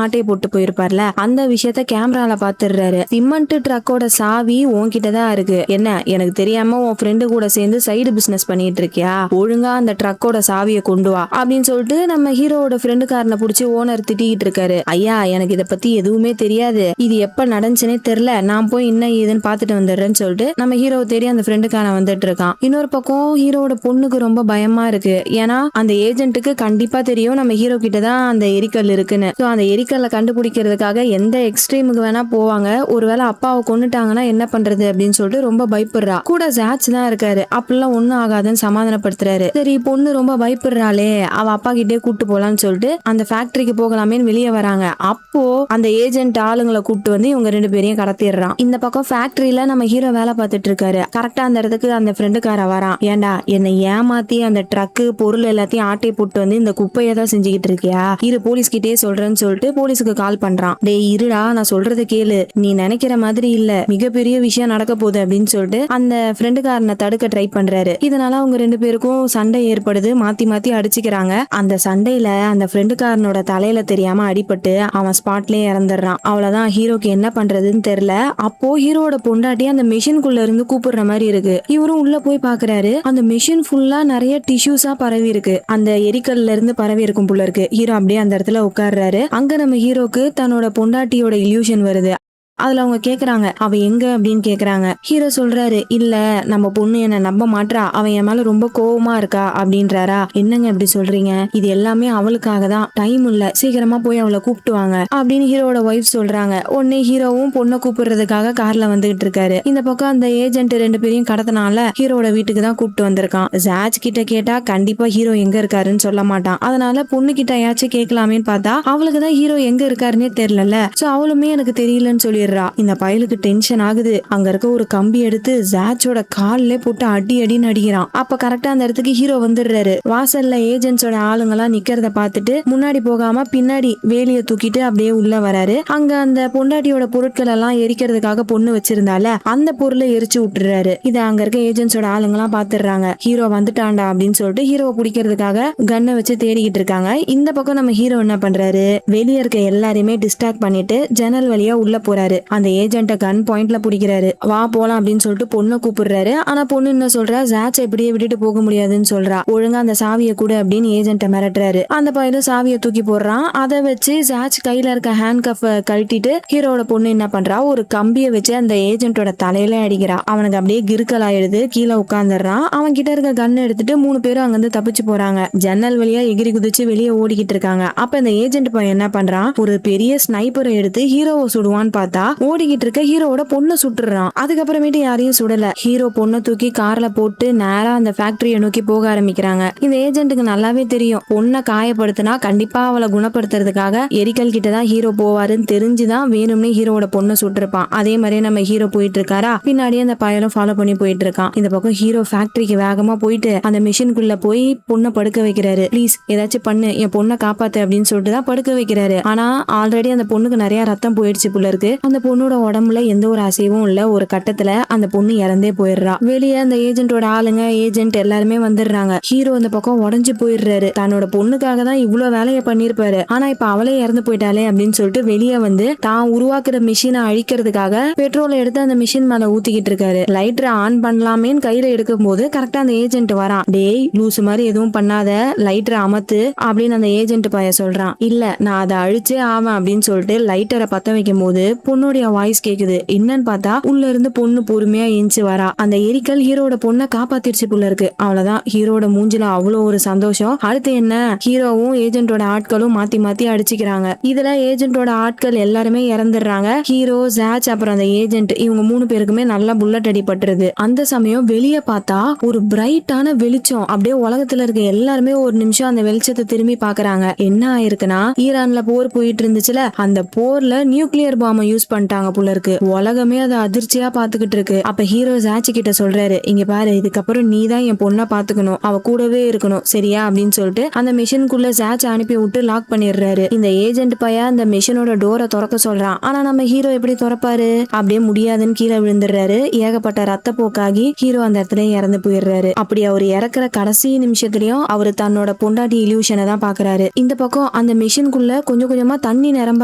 ஆட்டையை போட்டு போயிருப்பார்ல, அந்த விஷயத்த கேமரால பாத்துறாரு. சிமெண்ட் ட்ரக்கோட சாவி உன்கிட்டதான் இருக்கு. என்ன எனக்கு தெரியாம உன் ஃப்ரெண்டு கூட சேர்ந்து சைடு பிசினஸ் பண்ணிட்டு இருக்கியா, ஒழுங்கா அந்த ட்ரக்கோட சாவியை கொண்டு வா அப்படின்னு சொல்லிட்டு நம்ம ஹீரோட ஃப்ரெண்டுக்காரனை புடிச்சு ஓனர் திட்டிக்கிட்டு இருக்காரு. ஐயா எனக்கு இதை பத்தி எதுவுமே தெரியாது, இது எப்ப நடந்துச்சுன்னே தெரியல, நான் போய் என்ன ஏதுன்னு பாத்துட்டு வந்துடுறேன்னு சொல்லிட்டு நம்ம ஹீரோ தெரிய அந்த ஃப்ரெண்டுக்காரன் வந்துட்டு இருக்கான். இன்னொரு பக்கம் ஹீரோட பொண்ணுக்கு ரொம்ப பயமா இருக்கு. ஏன்னா அந்த ஏஜென்ட்டுக்கு கண்டிப்பா தெரியும் நம்ம ஹீரோ கிட்ட தான் அந்த எரிக்கல் இருக்குன்னு. சோ அந்த எரிக்கல்ல கண்டுபிடிக்கிறதுக்காக எந்த எக்ஸ்ட்ரீமுக்கு வேணா போவாங்க. ஒருவேளை அப்பாவை கொன்னுட்டாங்கன்னா என்ன பண்றது அப்படின்னு சொல்லிட்டு ரொம்ப பயப்படுறா. கூட ஜாட்ச் தான் இருக்காரு. அப்படிலாம் ஒண்ணும் ஆகாதுன்னு சமாதானப்படுத்துறாரு. சரி பொண்ணு ரொம்ப பயப்படுறாளே, அவ அப்பா கிட்டே கூட்டு போலான்னு சொல்லிட்டு அந்த ஃபேக்டரிக்கு போகலாமேன்னு வெளியே வராங்க. அப்போ அந்த ஏஜென்ட் ஆளுங்களை கூப்பிட்டு வந்து இவங்க 2 பேரையும் கடத்திடுறான். இந்த பக்கம் ஃபேக்டரியில நம்ம ஹீரோ வேலை பார்த்துட்டு இருக்காரு. கரெக்டா அந்த இடத்துக்கு அந்த ஃப்ரெண்டுக்கார வரான். ஏண்டா என்னை ஏமாத்தி அந்த ட்ரக்கு பொருள் எல்லாத்தையும் ஆட்டை போட்டு வந்து இந்த குப்பையை தான் செஞ்சுக்கிட்டு இருக்கியா, இரு போலீஸ் கிட்டே சொல்றேன்னு சொல்லிட்டு போலீஸுக்கு கால் பண்றான். டேய் இருடா நான் சொல்றத கேளு, நீ நினைக்கிற மாதிரி இல்ல, மிகப்பெரிய விஷயம் நடக்க போகுது அப்படின்னு சொல்லிட்டு அந்த ஃப்ரெண்டுக்காரனை தடுக்க ட்ரை பண்றாரு. இதனால அவங்க 2 பேருக்கும் சண்டை ஏற்படுது. மாத்தி மாத்தி அடிச்சுக்கிறாங்க. அந்த சண்டையில அந்த ஃப்ரெண்டுக்காரனோட தலையில தெரியாம அடிபட்டு அவன் ஸ்பாட்லயே இறந்துடுறான். அவ்வளவுதான், ஹீரோக்கு என்ன பண்றதுன்னு தெரியல. அப்போ ஹீரோட பொண்டாட்டி அந்த மெஷின்குள்ள இருந்து கூப்பிடுற மாதிரி இருக்கு. இவரும் உள்ள போய் பாக்குறாரு. அந்த மெஷின் ஃபுல்லா நிறைய டிஷ்யூஸா பரவி இருக்கு, அந்த எரிக்கல்ல இருந்து பரவி இருக்கும் போல இருக்கு. ஹீரோ அப்படியே அந்த இடத்துல உட்கார்றாரு. அங்க நம்ம ஹீரோக்கு தன்னோட பொண்டாட்டியோட இல்யூஷன் வருது. அதுல அவங்க கேக்குறாங்க, அவ எங்க அப்படின்னு கேக்குறாங்க. ஹீரோ சொல்றாரு, இல்ல நம்ம பொண்ணு என்ன நம்ப மாட்றா, அவன் என் மேல ரொம்ப கோவமா இருக்கா அப்படின்றாரா. என்னங்க இப்படி சொல்றீங்க, இது எல்லாமே அவளுக்காக தான், டைம் இல்ல, சீக்கிரமா போய் அவளை கூப்பிட்டு வாங்க அப்படின்னு ஹீரோட ஒய்ஃப் சொல்றாங்க. உடனே ஹீரோவும் பொண்ணை கூப்பிடுறதுக்காக கார்ல வந்துகிட்டு இருக்காரு. இந்த பக்கம் அந்த ஏஜென்ட் 2 பேரையும் கடத்தினால ஹீரோட வீட்டுக்கு தான் கூப்பிட்டு வந்திருக்கான். ஜாஜ் கிட்ட கேட்டா கண்டிப்பா ஹீரோ எங்க இருக்காருன்னு சொல்ல மாட்டான். அதனால பொண்ணு கிட்ட யாச்சும் கேட்கலாமேன்னு பார்த்தா அவளுக்கு தான் ஹீரோ எங்க இருக்காருன்னே தெரியல. சோ அவளுமே எனக்கு தெரியலன்னு சொல்லி இந்த பயலுக்கு டென்ஷன் ஆகுது. அங்க இருக்க ஒரு கம்பி எடுத்து ஜாச்சோட கால்ல போட்டு அடி அடின்னு அடிக்கிறான். அப்ப கரெக்டா அந்த இடத்துக்கு ஹீரோ வந்துடுறாரு. வாசல்ல ஏஜென்ட்ஸோட ஆளுங்கெல்லாம் நிக்கிறத பார்த்துட்டு முன்னாடி போகாம பின்னாடி வேலிய தூக்கிட்டு அப்படியே உள்ள வராரு. அங்க அந்த பொண்டாட்டியோட பொருட்கள் எல்லாம் எரிக்கிறதுக்காக பொண்ணு வச்சிருந்தால அந்த பொருளை எரிச்சு விட்டுறாரு. இத அங்க இருக்க ஏஜென்ட்ஸோட ஆளுங்கெல்லாம் பாத்துடுறாங்க. ஹீரோ வந்துட்டான்டா அப்படின்னு சொல்லிட்டு ஹீரோவை பிடிக்கிறதுக்காக கன்னை வச்சு தேடிக்கிட்டு இருக்காங்க. இந்த பக்கம் நம்ம ஹீரோ என்ன பண்றாரு, வெளியே இருக்க எல்லாரையுமே டிஸ்ட்ராக்ட் பண்ணிட்டு ஜன்னல் வழியா உள்ள போறாரு. அந்த ஏஜென்ட்ட கன் பாயிண்ட்ல பிடிக்கிறாரு. வா போலாம் அப்படின்னு சொல்லிட்டு பொண்ணை கூப்பிடுறாரு. ஆனா பொண்ணு என்ன சொல்றா, ஜாச்சை இப்படியே விட்டுட்டு போக முடியாதுன்னு சொல்றா. ஒழுங்கா அந்த சாவியை கூட அப்படின்னு ஏஜென்ட்ட மிரட்டுறாரு. அந்த பையனும் சாவியை தூக்கி போடுறான். அதை வச்சு ஜாச் கையில இருக்க ஹேண்ட் கஃப் கழட்டிட்டு ஹீரோட பொண்ணு என்ன பண்றா, ஒரு கம்பியை வச்சு அந்த ஏஜென்ட்டோட தலையில அடிக்கிறா. அவனுக்கு அப்படியே கிறுக்கல் ஆயிடுது. கீழே உட்காந்துடுறான். அவன் கிட்ட இருக்க கன் எடுத்துட்டு 3 பேரும் அங்கிருந்து தப்பிச்சு போறாங்க. ஜன்னல் வழியா எகிரி குதிச்சு வெளியே ஓடிக்கிட்டு இருக்காங்க. அப்ப இந்த ஏஜென்ட் பையன் என்ன பண்றான், ஒரு பெரிய ஸ்னைப்பரை எடுத்து ஹீரோவை சுடுவான்னு பார்த்தா ஓடிக்கிட்டு இருக்க ஹீரோவோட பொண்ணை சுட்டுறான். அதுக்கப்புறமேட்டு யாரையும் சுடல. ஹீரோ பொண்ணை தூக்கி கார்ல போட்டு நேரா அந்த ஃபேக்டரியை நோக்கி போக ஆரம்பிக்கிறாங்க. இந்த ஏஜென்ட்டுக்கு நல்லாவே தெரியும், பொண்ணை காயப்படுத்தினா கண்டிப்பா அவளை குணப்படுத்துறதுக்காக எரிக்கல் கிட்டதான் ஹீரோ போவாருன்னு தெரிஞ்சுதான் வேணும்னே ஹீரோவோட பொண்ணை சுட்டிருப்பான். அதே மாதிரியே நம்ம ஹீரோ போயிட்டு இருக்காரா, பின்னாடியே அந்த பயலும் ஃபாலோ பண்ணி போயிட்டு இருக்கான். இந்த பக்கம் ஹீரோ ஃபேக்டரிக்கு வேகமா போயிட்டு அந்த மிஷினுக்குள்ள போய் பொண்ணை படுக்க வைக்கிறாரு. ப்ளீஸ் ஏதாச்சும் பண்ணு, என் பொண்ணை காப்பாத்து அப்படின்னு சொல்லிட்டு தான் படுக்க வைக்கிறாரு. ஆனா ஆல்ரெடி அந்த பொண்ணுக்கு நிறைய ரத்தம் போயிடுச்சு போல இருக்கு. அந்த பொண்ணோட உடம்புல எந்த ஒரு அசைவும் இல்ல. ஒரு கட்டத்துல அந்த பொண்ணு இறந்தே போயிடுறா. வெளியே அந்த ஏஜென்ட்டோட ஆளுங்க ஏஜென்ட் எல்லாருமே வந்துடுறாங்க. ஹீரோ இந்த பக்கம் உடஞ்சு போயிடுறாரு. தன்னோட பொண்ணுக்காக தான் இவ்வளவு வேலையை பண்ணிருப்பாரு. ஆனா இப்ப அவளே இறந்து போயிட்டாலே அப்படின்னு சொல்லிட்டு வெளியே வந்து தான் உருவாக்குற மிஷினை அழிக்கிறதுக்காக பெட்ரோலை எடுத்து அந்த மிஷின் மேல ஊத்திக்கிட்டு இருக்காரு. லைட்டரை ஆன் பண்ணலாமேன்னு கையில எடுக்கும் போது கரெக்டா அந்த ஏஜென்ட் வரான். டேய் லூசு மாதிரி எதுவும் பண்ணாத, லைட்டரை அமத்து அப்படின்னு அந்த ஏஜென்ட் பைய சொல்றான். இல்ல நான் அதை அழிச்சே ஆவேன் அப்படின்னு சொல்லிட்டு லைட்டரை பத்த வைக்கும் போது பொண்ணுடைய வாய்ஸ் கேக்குது. என்னன்னு பார்த்தா உள்ள இருந்து பொண்ணு பொறுமையா எஞ்சி வரா. அந்த எரிக்கல் ஹீரோட பொண்ணை காப்பாத்திருச்சு போல இருக்கு. அவ்வளவுதான், ஹீரோட மூஞ்சில அவ்வளோ ஒரு சந்தோஷம். அடுத்து என்ன, ஹீரோவும் ஏஜென்ட்டோட ஆட்களும் மாத்தி மாத்தி அடிச்சுக்கிறாங்க. இதுல ஏஜென்ட்டோட ஆட்கள் எல்லாருமே இறந்துடுறாங்க. ஹீரோ, ஜாச், அப்புறம் அந்த ஏஜென்ட் இவங்க 3 பேருக்குமே நல்லா புல்லட் அடிபட்டுருது. அந்த சமயம் வெளியே பார்த்தா ஒரு பிரைட்டான வெளிச்சம். அப்படியே உலகத்துல இருக்க எல்லாருமே ஒரு நிமிஷம் அந்த வெளிச்சத்தை திரும்பி பாக்குறாங்க. என்ன ஆயிருக்குன்னா, ஈரான்ல போர் போயிட்டு இருந்துச்சுல, அந்த போர்ல நியூக்ளியர் பாம்பை யூஸ் பண்ணிட்டாங்க போல இருக்கு. உலகமே அதை அதிர்ச்சியா பாத்துக்கிட்டு இருக்கு. அப்ப ஹீரோ ஜாச்சி கிட்ட சொல்றாரு, இங்க பாரு, இதுக்கப்புறம் நீ தான் என் பொண்ணை பாத்துக்கணும், அவ கூடவே இருக்கணும், சரியா அப்படின்னு சொல்லிட்டு அந்த மிஷினுக்குள்ள ஜாச் அனுப்பி விட்டு லாக் பண்ணிடுறாரு. இந்த ஏஜென்ட் பையன் அந்த மிஷினோட டோரை திறக்க சொல்றான். ஆனா நம்ம ஹீரோ எப்படி திறப்பாரு, அப்படியே முடியாதுன்னு கீழே விழுந்துடுறாரு. ஏகப்பட்ட ரத்த போக்காகி ஹீரோ அந்த இடத்துல இறந்து போயிடுறாரு. அப்படி அவர் இறக்குற கடைசி நிமிஷத்துலயும் அவரு தன்னோட பொண்டாட்டி இல்யூஷனை தான் பாக்குறாரு. இந்த பக்கம் அந்த மிஷினுக்குள்ள கொஞ்சம் கொஞ்சமா தண்ணி நிரம்ப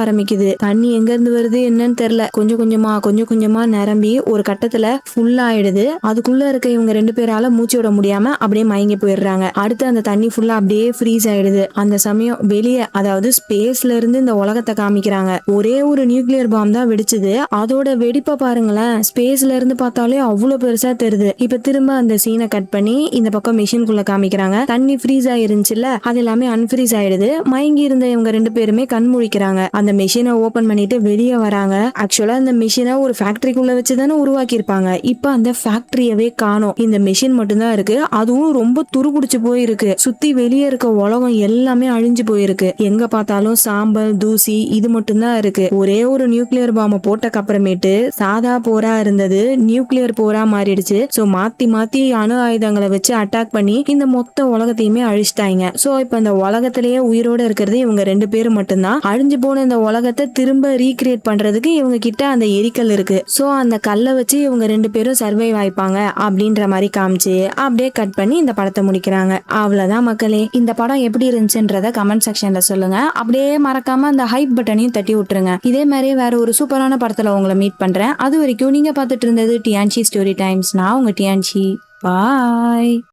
ஆரம்பிக்குது. தண்ணி எங்க இருந்து வருது என்னன்னு தெரியல. கொஞ்சம் கொஞ்சமா நிரம்பி ஒரு கட்டத்துல ஃபுல் ஆயிடுது. அதுக்குள்ள இருக்க இவங்க 2 பேரால மூச்சு விட முடியாம அப்படியே மயங்கி போயிடுறாங்க. அடுத்து அந்த தண்ணி ஃபுல்லா அப்படியே ஃப்ரீஸ் ஆயிடுது. அந்த சமயம் வெளியே, அதாவது ஸ்பேஸ்ல இருந்து இந்த உலகத்தை காமிக்கிறாங்க. ஒரே ஒரு நியூக்ளியர் பாம் தான் வெடிச்சது. அதோட வெடிப்பை பாருங்களேன், ஸ்பேஸ்ல இருந்து பார்த்தாலே அவ்வளவு பெருசா தெரியுது. இப்ப திரும்ப அந்த சீனை கட் பண்ணி இந்த பக்கம் மிஷினுக்குள்ள காமிக்கிறாங்க. தண்ணி ஃப்ரீஸ் ஆயிருந்துச்சுல, அது எல்லாமே அன்ஃப்ரீஸ் ஆயிடுது. மயங்கி இருந்த இவங்க 2 பேருமே கண் முழிக்கிறாங்க. அந்த மிஷினை ஓபன் பண்ணிட்டு வெளியே வராங்க. ஆக்சுவலா இந்த மிஷினை ஒரு ஃபேக்டரிக்குள்ள வச்சுதானே உருவாக்கி இருப்பாங்க. இப்ப அந்த ஃபேக்டரியவே காணோம். இந்த மிஷின் மட்டும்தான் இருக்கு. அதுவும் ரொம்ப துருபிடிச்சு போயிருக்கு. சுத்தி வெளியே இருக்க உலகம் எல்லாமே அழிஞ்சு போயிருக்கு. எங்க பார்த்தாலும் சாம்பல், தூசி, இது மட்டும்தான் இருக்கு. ஒரே ஒரு நியூக்ளியர் பாம்பை போட்டக்கு அப்புறமேட்டு சாதா போரா இருந்தது நியூக்ளியர் போரா மாறிடுச்சு. சோ மாத்தி மாத்தி அணு ஆயுதங்களை வச்சு அட்டாக் பண்ணி இந்த மொத்த உலகத்தையுமே அழிச்சிட்டாங்க. சோ இப்ப இந்த உலகத்திலேயே உயிரோட இருக்கிறது இவங்க 2 பேரும் மட்டும்தான். அழிஞ்சு போன இந்த உலகத்தை திரும்ப ரீக்ரியேட் பண்றதுக்கு இவங்க கிட்ட அந்த எரிக்கல் இருக்கு. சோ அந்த கல்லை வச்சு இவங்க 2 பேரும் சர்வைவ் ஆயிப்பாங்க அப்படின்ற மாதிரி காமிச்சு அப்படியே கட் பண்ணி இந்த படத்தை முடிக்கிறாங்க. அவ்வளவுதான் மக்களே. இந்த படம் எப்படி இருந்துச்சுன்றத கமெண்ட் செக்ஷன்ல சொல்லுங்க. அப்படியே மறக்காம அந்த ஹைப் பட்டனையும் தட்டி விட்டுருங்க. இதே மாதிரி வேற ஒரு சூப்பரான படத்துல உங்களை மீட் பண்றேன். அது வரைக்கும் நீங்க பார்த்துட்டு இருந்தது டியான்சி ஸ்டோரி டைம்ஸ். நான் உங்க டியான்சி. பாய்.